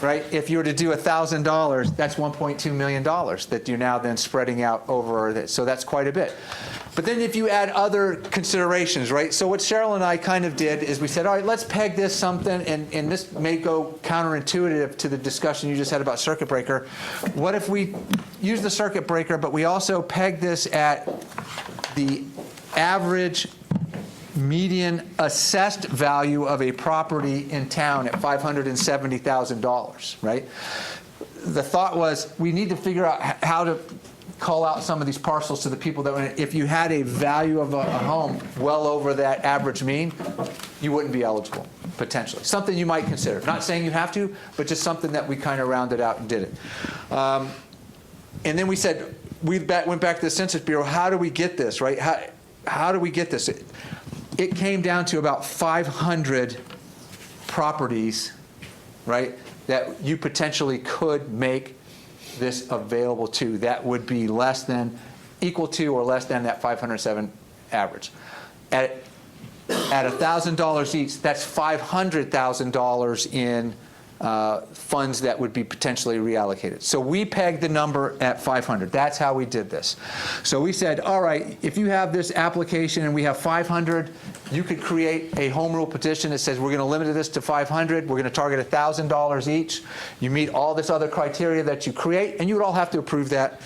right, if you were to do $1,000, that's $1.2 million that you're now then spreading out over that. So that's quite a bit. But then if you add other considerations, right? So what Cheryl and I kind of did is we said, all right, let's peg this something, and this may go counterintuitive to the discussion you just had about circuit breaker. What if we use the circuit breaker, but we also peg this at the average median assessed value of a property in town at $570,000, right? The thought was we need to figure out how to call out some of these parcels to the people that, if you had a value of a home well over that average mean, you wouldn't be eligible, potentially. Something you might consider. Not saying you have to, but just something that we kind of rounded out and did it. And then we said, went back to the Census Bureau, how do we get this, right? How do we get this? It came down to about 500 properties, right, that you potentially could make this available to. That would be equal to or less than that 507 average. At $1,000 each, that's $500,000 in funds that would be potentially reallocated. So we pegged the number at 500. That's how we did this. So we said, all right, if you have this application and we have 500, you could create a home rule petition that says we're going to limit this to 500. We're going to target $1,000 each. You meet all this other criteria that you create, and you would all have to approve that.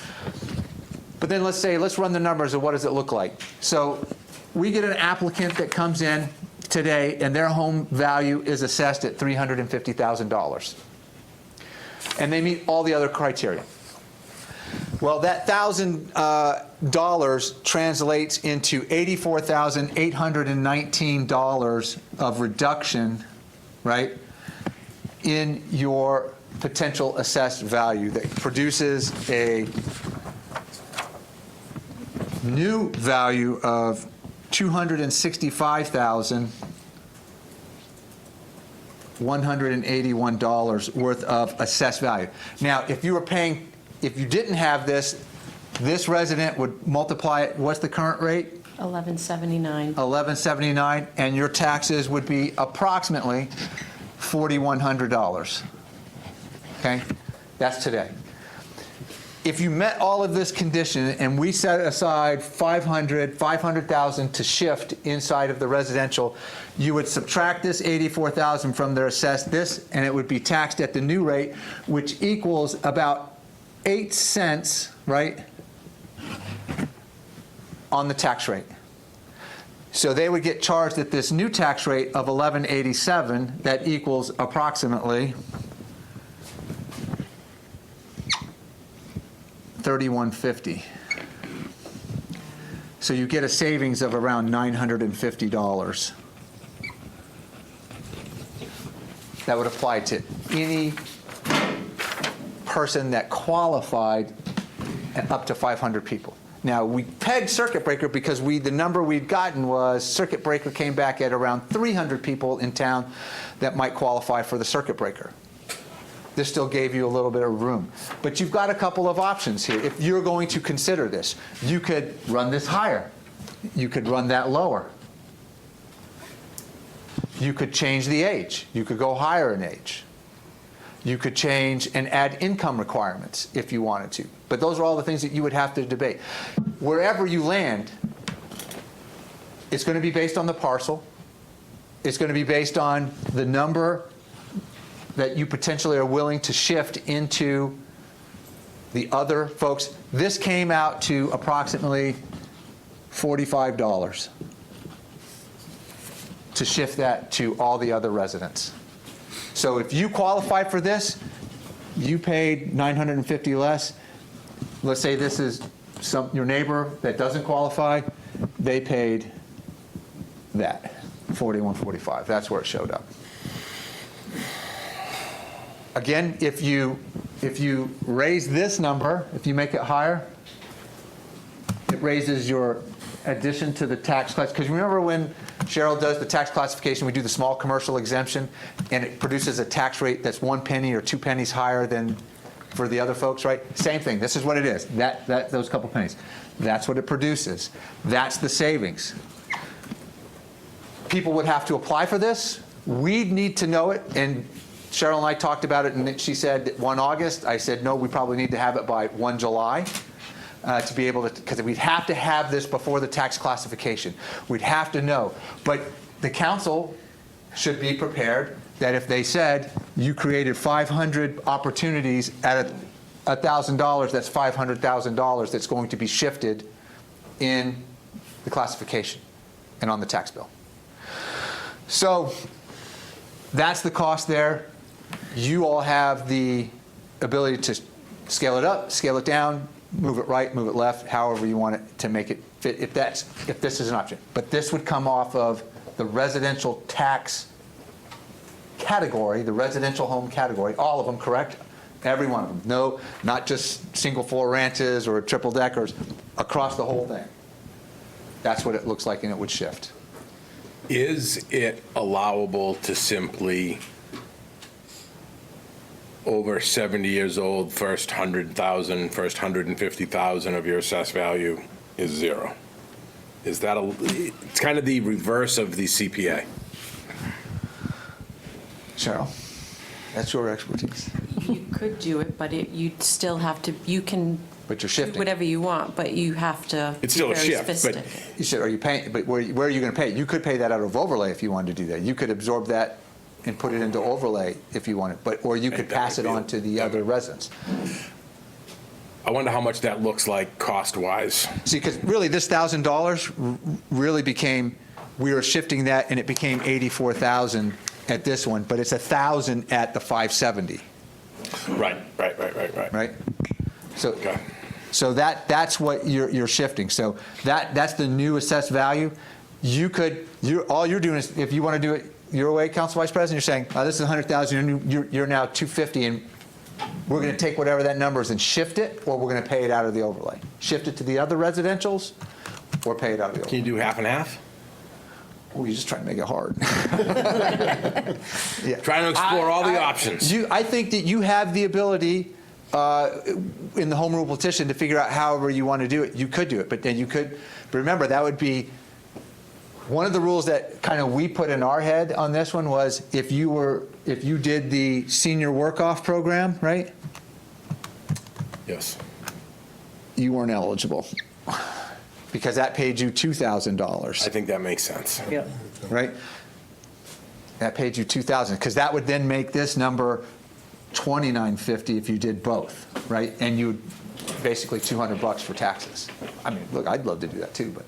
But then let's run the numbers of what does it look like. So we get an applicant that comes in today, and their home value is assessed at $350,000. And they meet all the other criteria. Well, that $1,000 translates into $84,819 of reduction, right, in your potential assessed value that produces a new value of $265,181 worth of assessed value. Now, if you didn't have this resident would multiply it. What's the current rate? 1179. $1,179, and your taxes would be approximately $4,100. Okay? That's today. If you met all of this condition and we set aside 500,000 to shift inside of the residential, you would subtract this 84,000 from their assessed this, and it would be taxed at the new rate, which equals about 8 cents, right, on the tax rate. So they would get charged at this new tax rate of 1187. That equals approximately $3,150. So you get a savings of around $950. That would apply to any person that qualified and up to 500 people. Now, we pegged circuit breaker because the number we'd gotten was circuit breaker came back at around 300 people in town that might qualify for the circuit breaker. This still gave you a little bit of room. But you've got a couple of options here. If you're going to consider this, you could run this higher. You could run that lower. You could change the age. You could go higher in age. You could change and add income requirements if you wanted to. But those are all the things that you would have to debate. Wherever you land, it's going to be based on the parcel. It's going to be based on the number that you potentially are willing to shift into the other folks. This came out to approximately $45 to shift that to all the other residents. So if you qualify for this, you paid $950 less. Let's say this is your neighbor that doesn't qualify, they paid that, $41.45. That's where it showed up. Again, if you raise this number, if you make it higher, it raises your addition to the tax class. Because remember when Cheryl does the tax classification, we do the small commercial exemption, and it produces a tax rate that's 1 penny or 2 pennies higher than for the other folks, right? Same thing. This is what it is. Those couple pennies. That's what it produces. That's the savings. People would have to apply for this. We'd need to know it, and Cheryl and I talked about it, and she said 1 August. I said, no, we probably need to have it by 1 July to be able to, because we'd have to have this before the tax classification. We'd have to know. But the council should be prepared that if they said you created 500 opportunities at $1,000, that's $500,000 that's going to be shifted in the classification and on the tax bill. So that's the cost there. You all have the ability to scale it up, scale it down, move it right, move it left, however you want it to make it fit, if this is an option. But this would come off of the residential tax category, the residential home category, all of them, correct? Every one of them. No, not just single floor ranches or triple deckers, across the whole thing. That's what it looks like, and it would shift. Is it allowable to simply, over 70 years old, first 100,000, first 150,000 of your assessed value is zero? Is that it's kind of the reverse of the CPA. Cheryl, that's your expertise. You could do it, but you'd still have to, you can But you're do shifting. whatever you want, but you have to It's still be a very shift, but- specific. You said, are you paying, but where are you going to pay it? You could pay that out of overlay if you wanted to do that. You could absorb that and put it into overlay if you wanted, or you could pass it on to the other residents. I wonder how much that looks like cost-wise. See, because really this $1,000 really became, we were shifting that and it became 84,000 at this one, but it's 1,000 at the 570, Right. right? So, Okay. so that's what you're shifting. So that's the new assessed value. You could, all you're doing is, if you want to do it your way, Council Vice President, you're saying, this is 100,000, you're now 250, and we're going to take whatever that number is and shift it, or we're going to pay it out of the overlay. Shift it to the other residentials, or pay it out of the Can overlay. you do half and half? Oh, you're just trying to make it hard. Yeah. Trying to explore all the options. I think that you have the ability, in the home rule petition to figure out however you want to do it. You could do it, but then but remember, that would be, one of the rules that kind of we put in our head on this one was if you did the senior work-off program, right? Yes. You weren't eligible because that paid you I $2,000, think that makes sense. Yeah. right? That paid you $2,000 because that would then make this number $2,950 if you did both, right? And you basically $200 for taxes. I mean, look, I'd love to do that too, but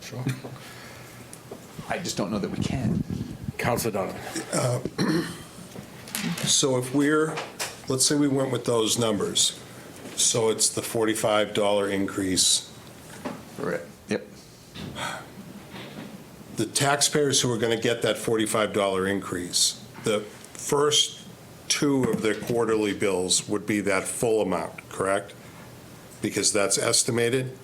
I just don't know that we can. Counselor Donovan. So if let's say we went with those numbers, so it's the $45 increase. Right. Yep. The taxpayers who are going to get that $45 increase, the first two of their quarterly bills would be that full amount, correct? Because that's estimated?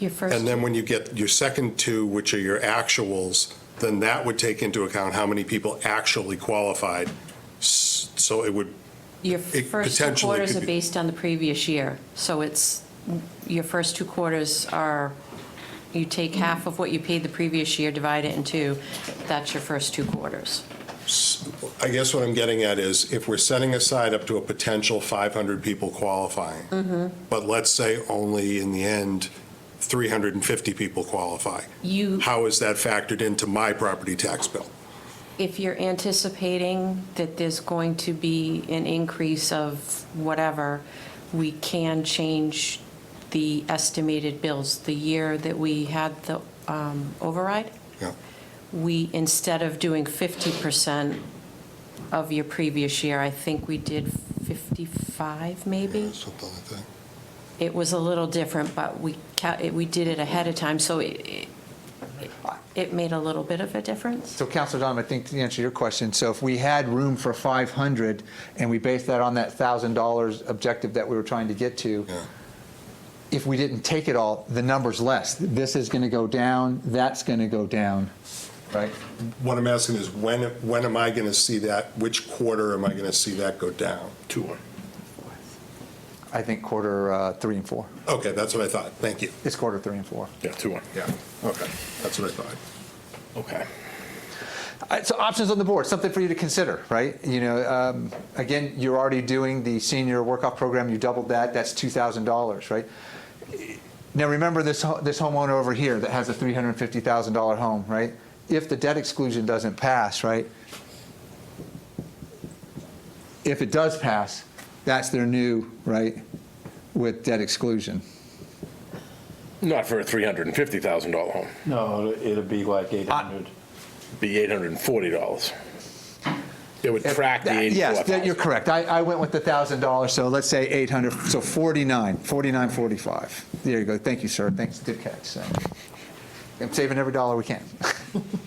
Your first. And then when you get your second two, which are your actuals, then that would take into account how many people actually qualified. So it would, Your it first two potentially quarters could are be- based on the previous year, so your first two quarters are, you take half of what you paid the previous year, divide it in two, that's your first two quarters. I guess what I'm getting at is if we're setting aside up to a potential 500 people qualifying, but let's say only in the end 350 people qualify, how is that factored into my property tax bill? If you're anticipating that there's going to be an increase of whatever, we can change the estimated bills. The year that we had the override, Yeah. we, instead of doing 50% of your previous year, I think we did 55 maybe. Something like that. It was a little different, but we did it ahead of time, so it made a little bit of a difference. So Councilor Donovan, I think to answer your question, so if we had room for 500 and we based that on that $1,000 objective that we were trying to get to, Yeah. if we didn't take it all, the number's less. This is going to go down, that's going to go down, right? What I'm asking is when am I going to see that, which quarter am I going to see that go down? 2-1. I think quarter 3 and 4. Okay, that's what I thought. Thank you. It's quarter 3 and 4. Yeah, 2-1. Yeah, okay, that's what I thought. Okay. So options on the board, something for you to consider, right? You know, again, you're already doing the senior work-off program, you doubled that, that's $2,000, right? Now, remember this homeowner over here that has a $350,000 home, right? If the debt exclusion doesn't pass, right? If it does pass, that's their new, right, with debt exclusion. Not for a $350,000 home. No, it'll be like 800. Be $840. It would track the Yes, $84,000. you're correct. I went with the $1,000, so let's say 800, so 49.45. There you go. Thank you, sir. Thanks, good catch. So, I'm saving every dollar we can.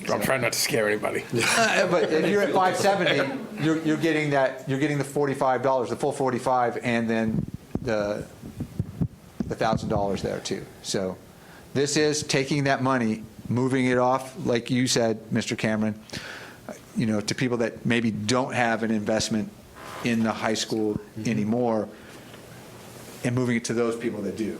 I'm trying not to scare anybody. But if you're at 570, you're getting the $45, the full 45, and then the $1,000 there too. So this is taking that money, moving it off, like you said, Mr. Cameron, you know, to people that maybe don't have an investment in the high school anymore, and moving it to those people that do,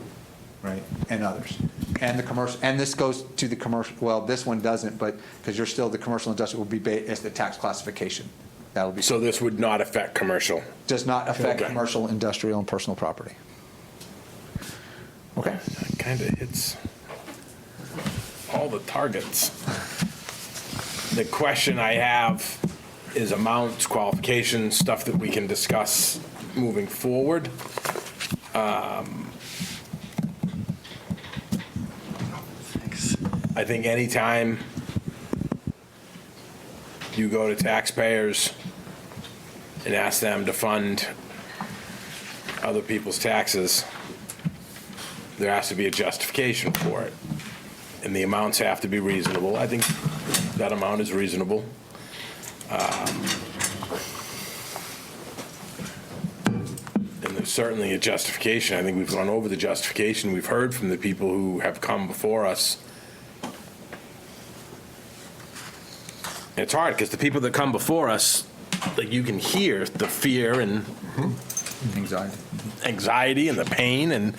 right, and others. And the commercial, and this goes to the commercial, well, this one doesn't, but, because you're still, the commercial industrial will be as the tax classification. That'll be, So this would not affect commercial. does not affect Okay. commercial, industrial, and personal property. Okay. That kind of hits all the targets. The question I have is amounts, qualifications, stuff that we can discuss moving forward. I think anytime you go to taxpayers and ask them to fund other people's taxes, there has to be a justification for it. And the amounts have to be reasonable. I think that amount is reasonable. And there's certainly a justification. I think we've gone over the justification. We've heard from the people who have come before us. It's hard because the people that come before us, like, you can hear the fear and anxiety and the pain, and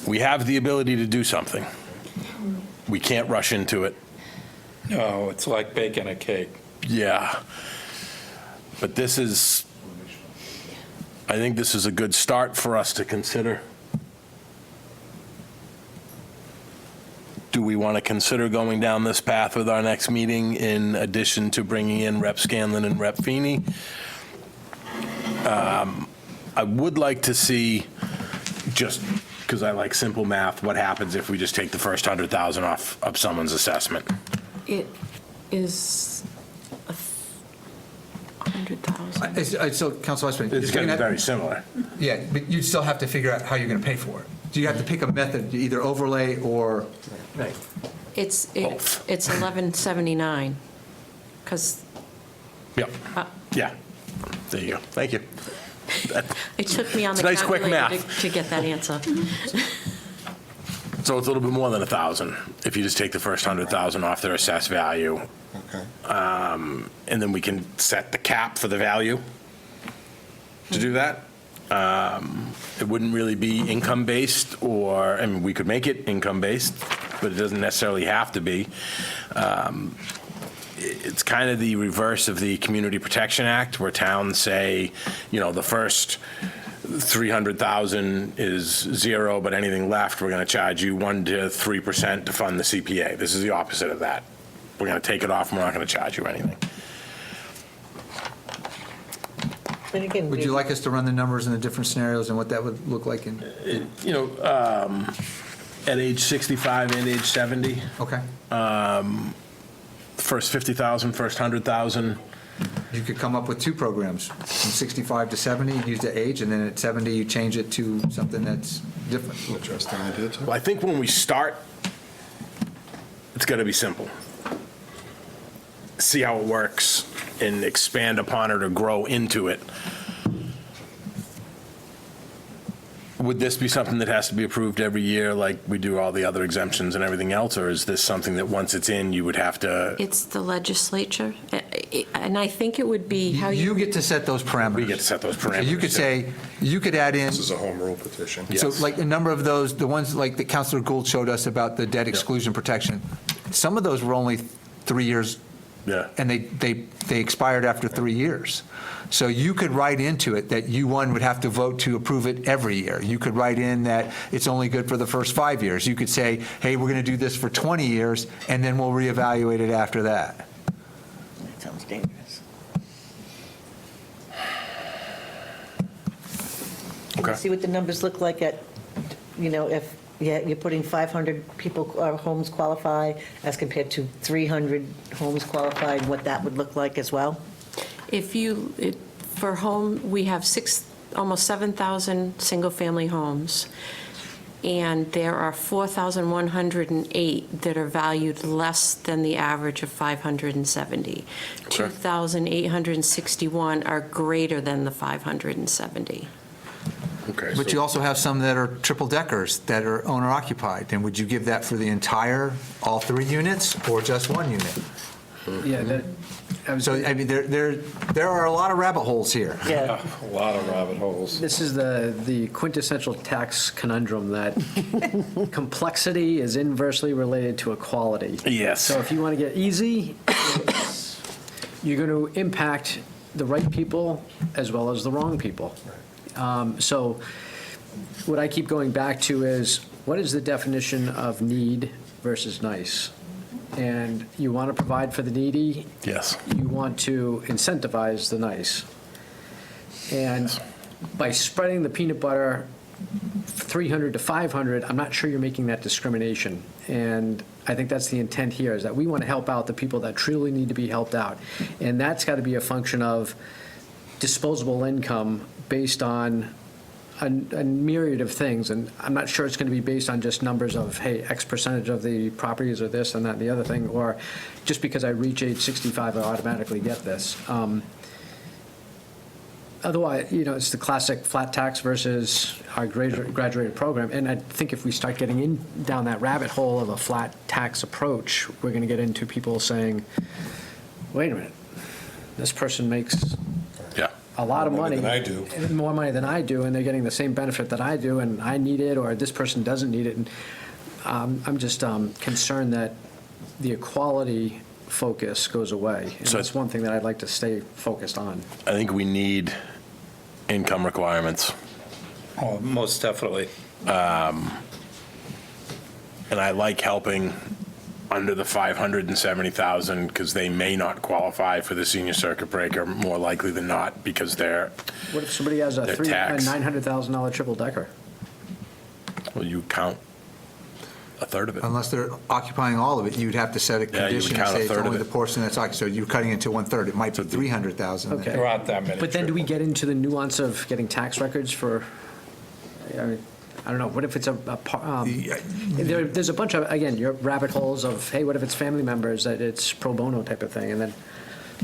we have the ability to do something. We can't rush into it. No, it's like baking a cake. Yeah. But I think this is a good start for us to consider. Do we want to consider going down this path with our next meeting in addition to bringing in Rep. Scanlon and Rep. Feeney? I would like to see, just because I like simple math, what happens if we just take the first 100,000 off of someone's assessment? It is 100,000. So, Council Vice President. It's going to be very similar. Yeah, but you'd still have to figure out how you're going to pay for it. Do you have to pick a method, either overlay or? It's 1179, because Yep. Yeah. There you go. Thank you. it took me on It's the nice, quick calculator math. to get that answer. So it's a little bit more than 1,000 if you just take the first 100,000 off their assessed value. Okay. And then we can set the cap for the value to do that. It wouldn't really be income-based, or, I mean, we could make it income-based, but it doesn't necessarily have to be. It's kind of the reverse of the Community Protection Act, where towns say, you know, the first 300,000 is zero, but anything left, we're going to charge you 1 to 3% to fund the CPA. This is the opposite of that. We're going to take it off, and we're not going to charge you anything. And again, Would you like us to run the numbers in the different scenarios and what that would look like in? You know, at age 65 and age 70, Okay. first 50,000, first 100,000. You could come up with two programs, from 65 to 70, use the age, and then at 70, you change it to something that's different. Interesting idea, too. Well, I think when we start, it's got to be simple. See how it works and expand upon it or grow into it. Would this be something that has to be approved every year like we do all the other exemptions and everything else? Or is this something that once it's in, you would have to? It's the legislature, and I think it would be how You get to set those parameters. We get to set those So parameters. you could say, you could add in, This is a home rule petition. Yeah. so Yes. like a number of those, the ones like that Councilor Gould showed us about the debt exclusion protection, some of those were only 3 years, Yeah. and they expired after 3 years. So you could write into it that you, one, would have to vote to approve it every year. You could write in that it's only good for the first 5 years. You could say, hey, we're going to do this for 20 years, and then we'll reevaluate it after that. That sounds dangerous. Okay. See what the numbers look like at, you know, if you're putting 500 people, homes qualify, as compared to 300 homes qualified, what that would look like as well? For home, we have almost 7,000 single-family homes, and there are 4,108 that are valued less than the average of 570. 2,861 are greater than the 570. Okay. But so- you also have some that are triple deckers that are owner occupied. And would you give that for the entire, all 3 units, or just 1 unit? Yeah, So, I mean, there are a lot of rabbit holes here. Yeah. A lot of rabbit holes. this is the quintessential tax conundrum, that complexity is inversely related to equality. Yes. So if you want to get easy, you're going to impact the right people as well as the wrong people. So what I keep going back to is, what is the definition of need versus nice? And you want to provide for the needy, Yes. you want to incentivize the nice. And by spreading the peanut butter 300 to 500, I'm not sure you're making that discrimination. And I think that's the intent here, is that we want to help out the people that truly need to be helped out. And that's got to be a function of disposable income based on a myriad of things. And I'm not sure it's going to be based on just numbers of, hey, X percentage of the properties are this and that and the other thing, or just because I reach age 65, I automatically get this. Otherwise, you know, it's the classic flat tax versus our graduated program. And I think if we start getting down that rabbit hole of a flat tax approach, we're going to get into people saying, wait a minute, this person makes Yeah. a lot of More money. money than I do. More money than I do, and they're getting the same benefit that I do, and I need it, or this person doesn't need it. And I'm just concerned that the equality focus goes away. And So- that's one thing that I'd like to stay focused on. I think we need income requirements. Oh, most definitely. And I like helping under the 570,000 because they may not qualify for the senior circuit breaker, more likely than not, because they're, What if somebody has a Their $300,000 tax. $900,000 triple decker? well, you count a third of it. Unless they're occupying all of it, you'd have to set a Yeah, you would condition and count a say it's third of only the it. portion that's occupied. So you're cutting it to 1/3. It might be 300,000. then. Okay. There aren't that many. But then do we triple- get into the nuance of getting tax records for, I mean, I don't know, what if it's there's a bunch of, again, your rabbit holes of, hey, what if it's family members, that it's pro bono type of thing, and then,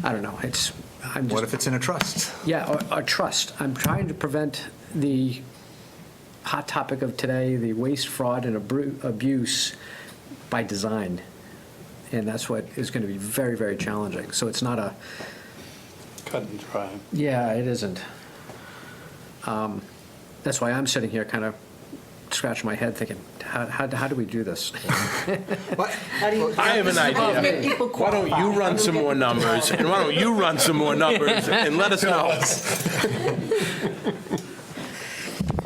I don't know, I'm What just, if it's in a trust? yeah, or trust. I'm trying to prevent the hot topic of today, the waste, fraud, and abuse by design. And that's what is going to be very, very challenging. So it's not a, Cut and dry. yeah, it isn't. That's why I'm sitting here kind of scratching my head thinking, how do we do this? How do you? I have an idea. Make people Why don't you qualify? run some more numbers, and why don't you run some more numbers and let us know?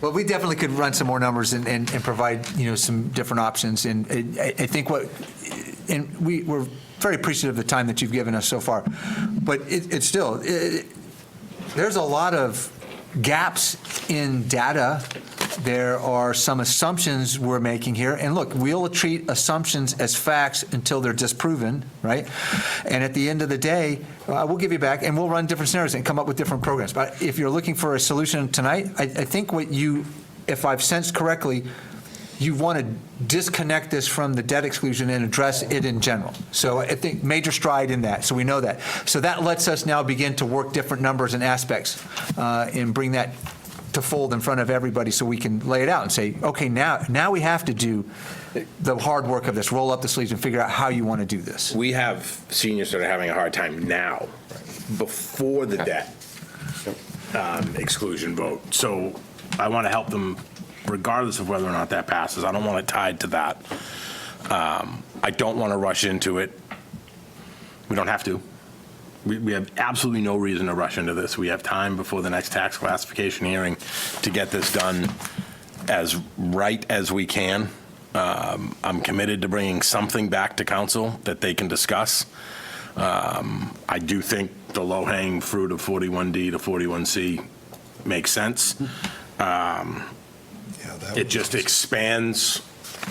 Well, we definitely could run some more numbers and provide, some different options. And I think we're very appreciative of the time that you've given us so far. But it's still, there's a lot of gaps in data. There are some assumptions we're making here. And look, we'll treat assumptions as facts until they're disproven, right? And at the end of the day, we'll give you back and we'll run different scenarios and come up with different programs. But if you're looking for a solution tonight, I think if I've sensed correctly, you want to disconnect this from the debt exclusion and address it in general. So I think major stride in that, so we know that. So that lets us now begin to work different numbers and aspects and bring that to fold in front of everybody so we can lay it out and say, okay, now we have to do the hard work of this, roll up the sleeves and figure out how you want to do this. We have seniors that are having a hard time now, before the debt exclusion vote. So I want to help them regardless of whether or not that passes. I don't want it tied to that. I don't want to rush into it. We don't have to. We have absolutely no reason to rush into this. We have time before the next tax classification hearing to get this done as right as we can. I'm committed to bringing something back to council that they can discuss. I do think the low-hanging fruit of 41D to 41C makes sense. It just expands,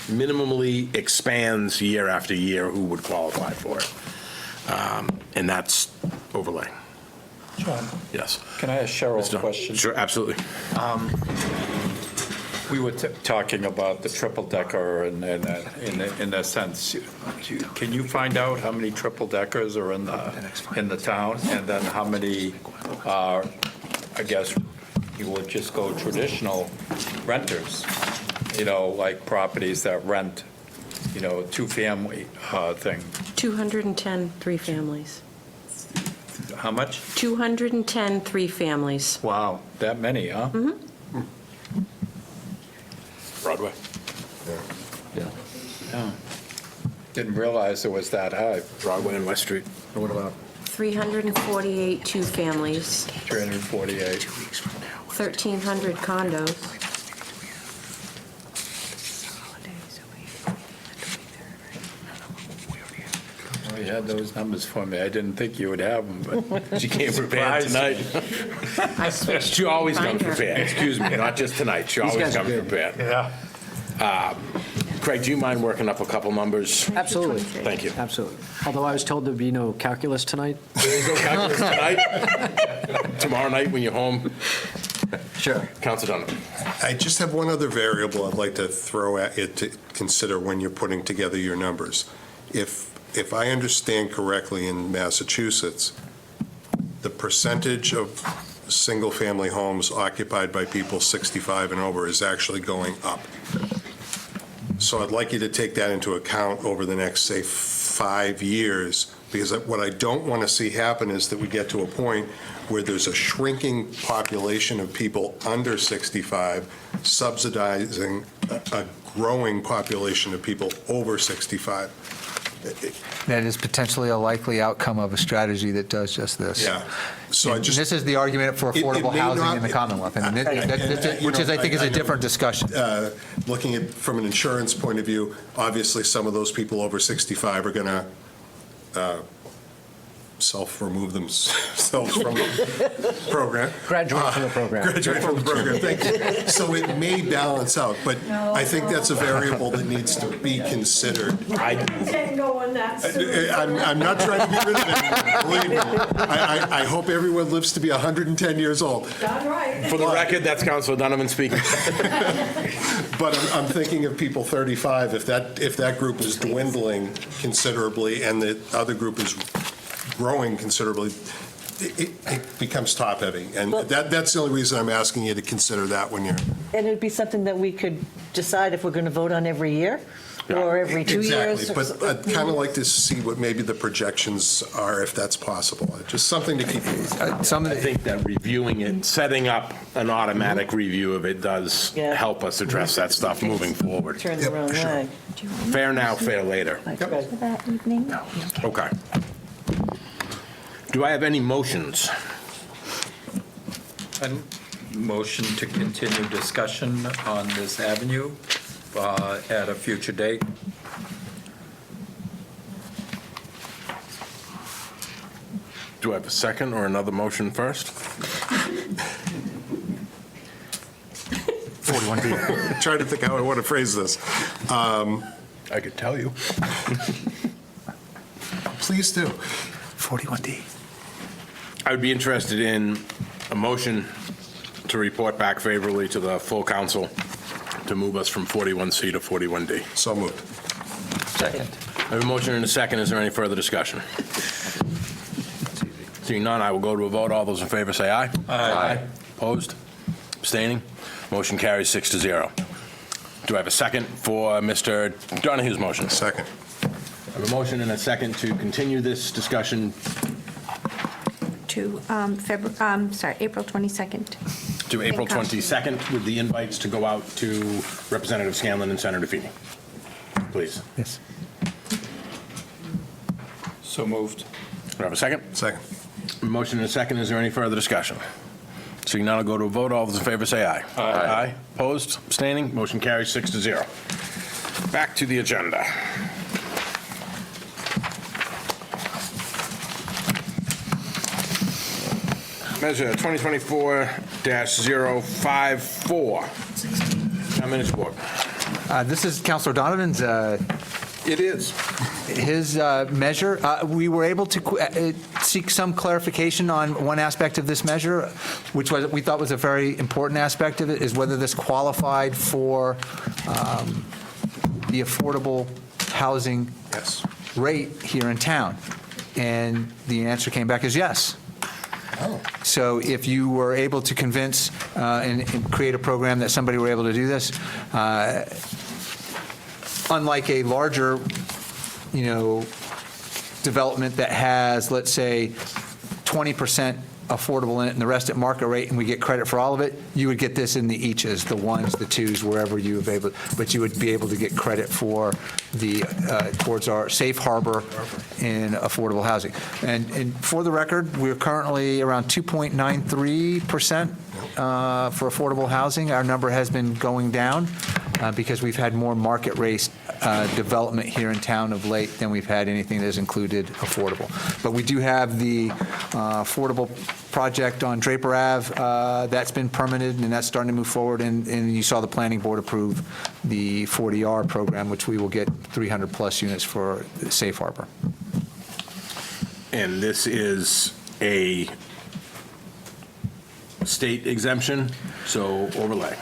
minimally expands year after year who would qualify for it. And that's overlay. John, Yes. can I ask Cheryl a question? Sure, absolutely. We were talking about the triple decker and in a sense, can you find out how many triple deckers are in the town? And then how many are, I guess, you would just go traditional renters, like properties that rent, two-family thing. 210 three families. How much? 210 three families. Wow, that many, huh? Mm-hmm. Broadway. Yeah. Didn't realize it was that high. Broadway and West Street. Or what about 348 two families, 348. 1,300 condos. Oh, you had those numbers for me. I didn't think you would have them, but She came prepared tonight. I switched. She always Find comes her. prepared, excuse me, not just tonight. She always guys are comes good. prepared. yeah. Craig, do you mind working up a couple numbers? Absolutely. Thank you. Absolutely. Although I was told there'd be no calculus tonight. There's no calculus tonight? Tomorrow night when you're home? Sure. Council Donovan. I just have one other variable I'd like to throw at you to consider when you're putting together your numbers. If I understand correctly, in Massachusetts, the percentage of single-family homes occupied by people 65 and over is actually going up. So I'd like you to take that into account over the next, say, 5 years Because what I don't want to see happen is that we get to a point where there's a shrinking population of people under 65 subsidizing a growing population of people over 65. That is potentially a likely outcome of a strategy that does just this. Yeah. So I And just. this is the argument for It affordable may housing not- in the Commonwealth, and You which is, know, I think, is a know, different discussion. Looking at, from an insurance point of view, obviously, some of those people over 65 are going to self-remove themselves from the program. Graduate from the program. Graduate from the program, thank you. So it may balance out, but I think that's a variable that needs to be considered. I'm not trying to get rid of it, believe me. I hope everyone lives to be 110 years old. For the record, that's Councilor Donovan speaking. But I'm thinking of people 35, if that group is dwindling considerably and the other group is growing considerably, it becomes top-heavy. And that's the only reason I'm asking you to consider that when you're... And it would be something that we could decide if we're going to vote on every year or every 2 years. Exactly, but I'd kind of like to see what maybe the projections are, if that's possible. Just something to keep in mind. I think that reviewing it, setting up an automatic review of it does Yeah. help us address that stuff moving forward. Turn the Yep, wrong sure. way. Fair now, fair later. That evening? Okay. Do I have any motions? A motion to continue discussion on this avenue at a future date. Do I have a second or another motion first? 41D. Trying to think how I want to phrase this. I could tell you. Please do. 41D. I would be interested in a motion to report back favorably to the full council to move us from 41C to 41D. So moved. Second. I have a motion and a second. Is there any further discussion? Seeing none, I will go to a vote. All those in favor say aye. Aye. Opposed? Abstaining? Motion carries 6-0. Do I have a second for Mr. Donahue's motion? Second. I have a motion and a second to continue this discussion To April 22nd. to April Thank you. 22nd with the invites to go out to Representative Scanlon and Senator Feeney. Please. Yes. So moved. Do I have a second? Second. Motion and a second. Is there any further discussion? Seeing none, I'll go to a vote. All those in favor say aye. Aye. Opposed? Abstaining? Motion carries 6-0. Back to the agenda. Measure 2024-054. 10 minutes book. This is Councilor Donovan's It is. his measure. We were able to seek some clarification on one aspect of this measure, which we thought was a very important aspect of it, is whether this qualified for the affordable housing Yes. rate here in town. And the answer came back as yes. Oh. So if you were able to convince and create a program that somebody were able to do this, unlike a larger, development that has, let's say, 20% affordable in it and the rest at market rate, and we get credit for all of it, you would get this in the eaches, the ones, the twos, wherever you have able, but you would be able to get credit for the, towards our safe harbor in affordable housing. And for the record, we're currently around 2.93% for affordable housing. Our number has been going down because we've had more market rate development here in town of late than we've had anything that has included affordable. But we do have the affordable project on Draper Ave that's been permitted, and that's starting to move forward. And you saw the planning board approve the 40R program, which we will get 300-plus units for Safe Harbor. And this is a state exemption, so overlay.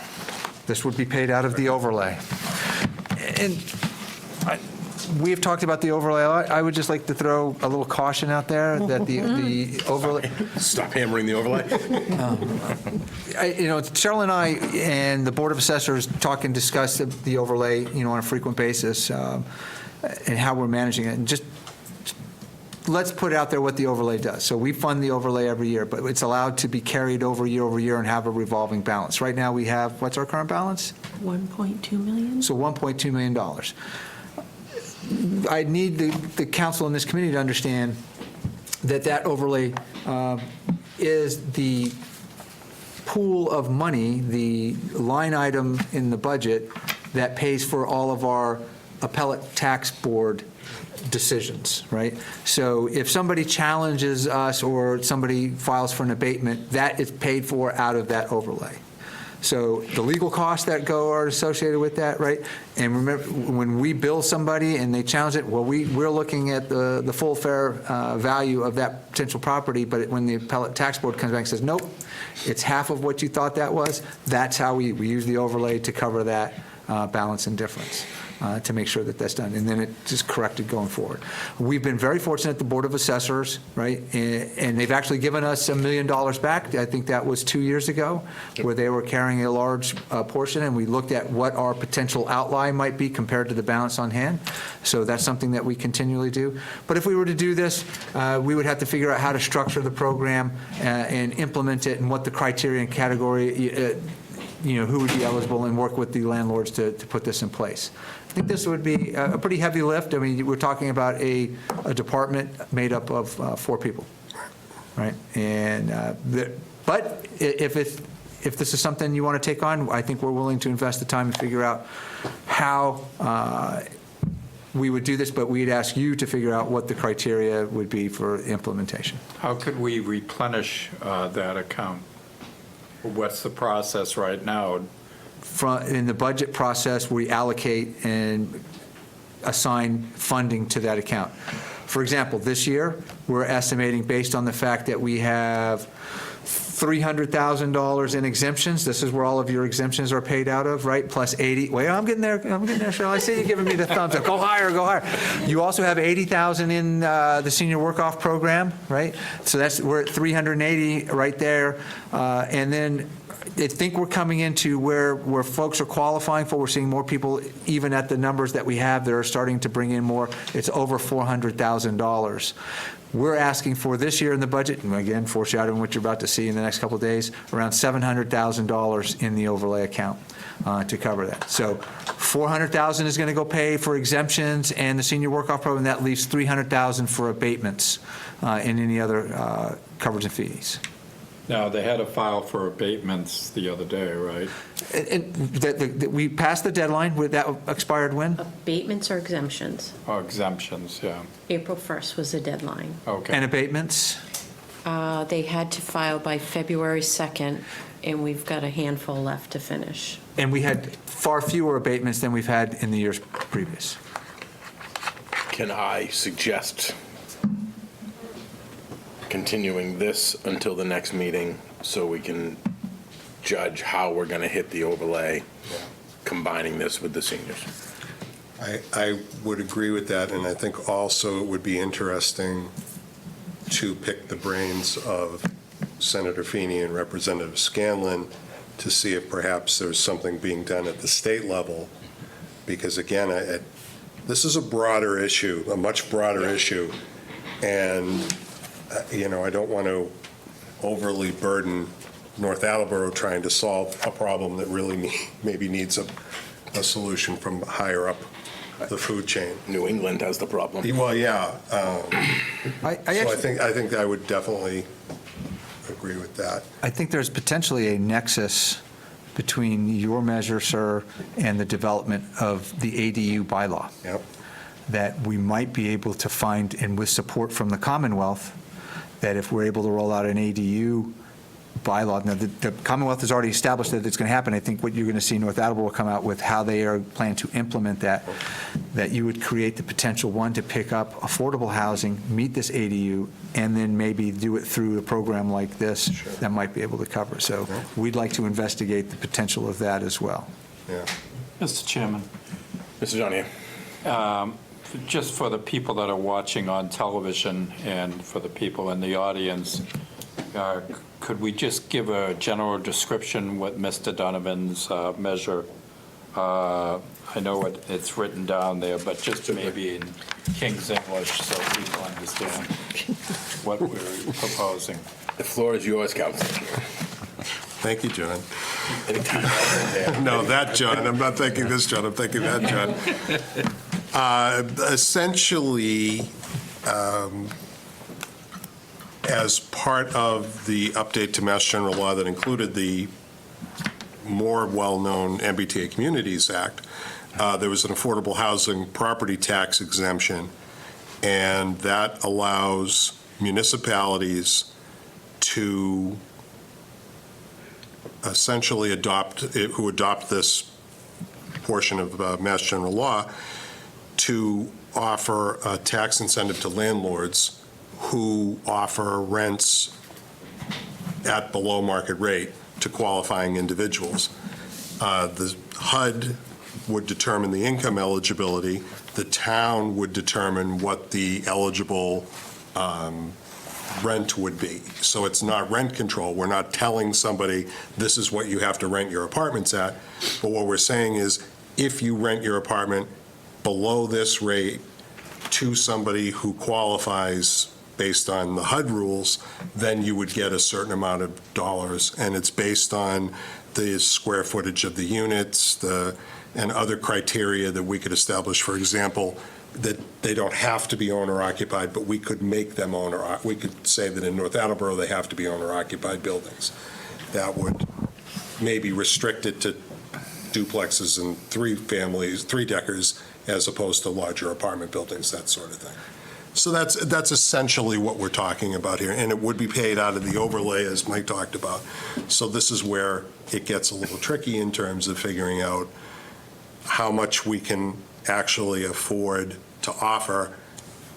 This would be paid out of the overlay. And we have talked about the overlay a lot. I would just like to throw a little caution out there that the overlay, Stop hammering the overlay. Cheryl and I and the Board of Assessors talk and discuss the overlay, on a frequent basis, and how we're managing it. And just let's put out there what the overlay does. So we fund the overlay every year, but it's allowed to be carried over year and have a revolving balance. Right now, we have, what's our current balance? 1.2 million? So $1.2 million. I need the council and this committee to understand that that overlay is the pool of money, the line item in the budget that pays for all of our appellate tax board decisions, right? So if somebody challenges us or somebody files for an abatement, that is paid for out of that overlay. So the legal costs that are associated with that, right? And remember, when we bill somebody and they challenge it, well, we're looking at the full fair value of that potential property, but when the appellate tax board comes back and says, nope, it's half of what you thought that was, that's how we use the overlay to cover that balance and difference. To make sure that that's done, and then it's just corrected going forward. We've been very fortunate, the Board of Assessors, right, and they've actually given us $1 million back. I think that was 2 years ago, where they were carrying a large portion, and we looked at what our potential outlay might be compared to the balance on hand. So that's something that we continually do. But if we were to do this, we would have to figure out how to structure the program and implement it, and what the criteria and category, who would be eligible, and work with the landlords to put this in place. I think this would be a pretty heavy lift. I mean, we're talking about a department made up of 4 people, right? And but if this is something you want to take on, I think we're willing to invest the time and figure out how we would do this, but we'd ask you to figure out what the criteria would be for implementation. How could we replenish that account? What's the process right now? In the budget process, we allocate and assign funding to that account. For example, this year, we're estimating, based on the fact that we have $300,000 in exemptions. This is where all of your exemptions are paid out of, right? Plus 80. Wait, I'm getting there, Cheryl. I see you giving me the thumbs up. Go higher, go higher. You also have 80,000 in the senior work-off program, right? So we're at 380 right there. And then I think we're coming into where folks are qualifying for. We're seeing more people, even at the numbers that we have, that are starting to bring in more. It's over $400,000. We're asking for this year in the budget, and again, foreshadowing what you're about to see in the next couple of days, around $700,000 in the overlay account to cover that. So $400,000 is going to go pay for exemptions and the senior work-off program. That leaves $300,000 for abatements and any other coverage and fees. Now, they had a file for abatements the other day, right? We passed the deadline. That expired when? Abatements or exemptions? Oh, exemptions, yeah. April 1st was the deadline. Okay. And abatements? They had to file by February 2nd, and we've got a handful left to finish. And we had far fewer abatements than we've had in the years previous. Can I suggest continuing this until the next meeting so we can judge how we're going to hit the overlay, combining this with the seniors? I would agree with that, and I think also it would be interesting to pick the brains of Senator Feeney and Representative Scanlon to see if perhaps there's something being done at the state level, because again, this is a broader issue, a much broader issue, and I don't want to overly burden North Attleboro trying to solve a problem that really maybe needs a solution from higher up the food chain. New England has the problem. Well, yeah. I think I would definitely agree with that. I think there's potentially a nexus between your measure, sir, and the development of the ADU bylaw. Yep. That we might be able to find, and with support from the Commonwealth, that if we're able to roll out an ADU bylaw, now the Commonwealth has already established that it's going to happen. I think what you're going to see North Attleboro come out with how they are planning to implement that you would create the potential, one, to pick up affordable housing, meet this ADU, and then maybe do it through a program like this that might be able to cover. So we'd like to investigate the potential of that as well. Yeah. Mr. Chairman. Mr. Donahue. Just for the people that are watching on television and for the people in the audience, could we just give a general description what Mr. Donovan's measure I know it's written down there, but just maybe in King's English so people understand what we're proposing. The floor is yours, Councilor. Thank you, John. Anytime. No, that John. I'm not thinking this John. I'm thinking that John. Essentially, as part of the update to Mass General Law that included the more well-known MBTA Communities Act, there was an affordable housing property tax exemption, and that allows municipalities to essentially who adopt this portion of Mass General Law to offer a tax incentive to landlords who offer rents at below market rate to qualifying individuals. The HUD would determine the income eligibility. The town would determine what the eligible rent would be. So it's not rent control. We're not telling somebody this is what you have to rent your apartments at. But what we're saying is if you rent your apartment below this rate to somebody who qualifies based on the HUD rules, then you would get a certain amount of dollars. And it's based on the square footage of the units, and other criteria that we could establish. For example, that they don't have to be owner-occupied, but we could make them we could say that in North Attleboro, they have to be owner-occupied buildings. That would maybe restrict it to duplexes and three-deckers, as opposed to larger apartment buildings, that sort of thing. So that's essentially what we're talking about here, and it would be paid out of the overlay, as Mike talked about. So this is where it gets a little tricky in terms of figuring out how much we can actually afford to offer.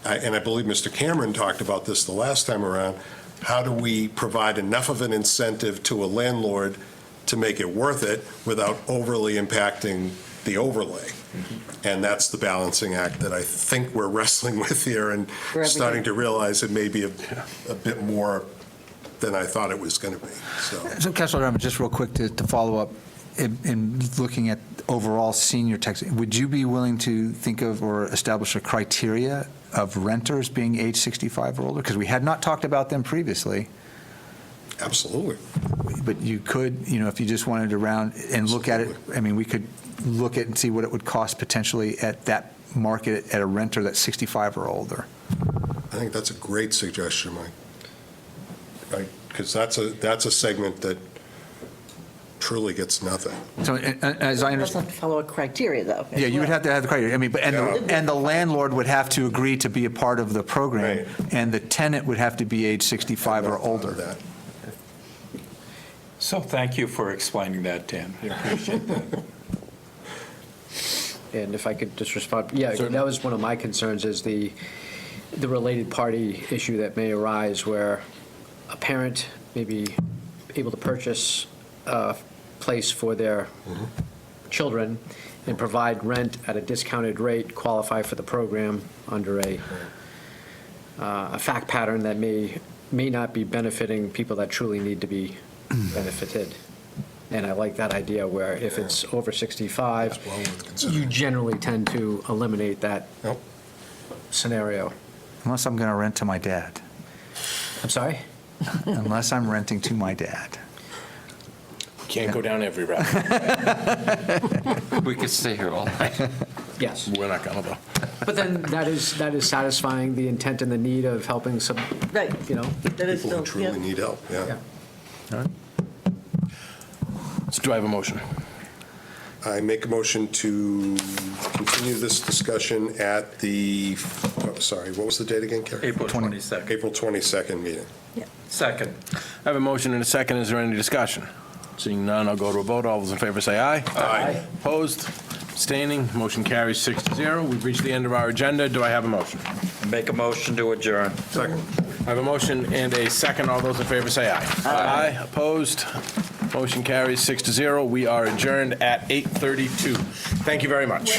And I believe Mr. Cameron talked about this the last time around. How do we provide enough of an incentive to a landlord to make it worth it without overly impacting the overlay? And that's the balancing act that I think we're wrestling with here, and starting to realize it may be a bit more than I thought it was going to be. So, Councilor Donovan, just real quick to follow up, in looking at overall senior tax, would you be willing to think of or establish a criteria of renters being age 65 or older? Because we had not talked about them previously. Absolutely. But you could, if you just wanted to round and look at it, I mean, we could look at and see what it would cost potentially at that market at a renter that's 65 or older. I think that's a great suggestion, Mike. Because that's a segment that truly gets nothing. So, as I It understand, doesn't follow a criteria, though. yeah, you would have to have the criteria. I mean, but and the landlord would have to agree to be a part of the program, Right. and the tenant would have to be age 65 or older. That. So thank you for explaining that, Dan. I appreciate that. And if I could just respond, yeah, that was one of my concerns, is the related party issue that may arise where a parent may be able to purchase a place for their children and provide rent at a discounted rate, qualify for the program under a fact pattern that may not be benefiting people that truly need to be benefited. And I like that idea where if it's over 65, you generally tend to eliminate that Yep. scenario. Unless I'm going to rent to my dad. I'm sorry? Unless I'm renting to my dad. Can't go down every route. We could stay here all night. Yes. We're not gonna though. But then that is satisfying the intent and the need of helping some, Right. That is People who still, yeah. truly need help, yeah. yeah. So do I have a motion? I make a motion to continue this discussion at the, what was the date again, Kerry? April 22nd. April 22nd meeting. Second. I have a motion and a second. Is there any discussion? Seeing none, I'll go to a vote. All those in favor say aye. Aye. Opposed? Abstaining? Motion carries 6-0. We've reached the end of our agenda. Do I have a motion? Make a motion to adjourn. Second. I have a motion and a second. All those in favor say aye. Aye. Opposed? Motion carries 6-0. We are adjourned at 8:32. Thank you very much.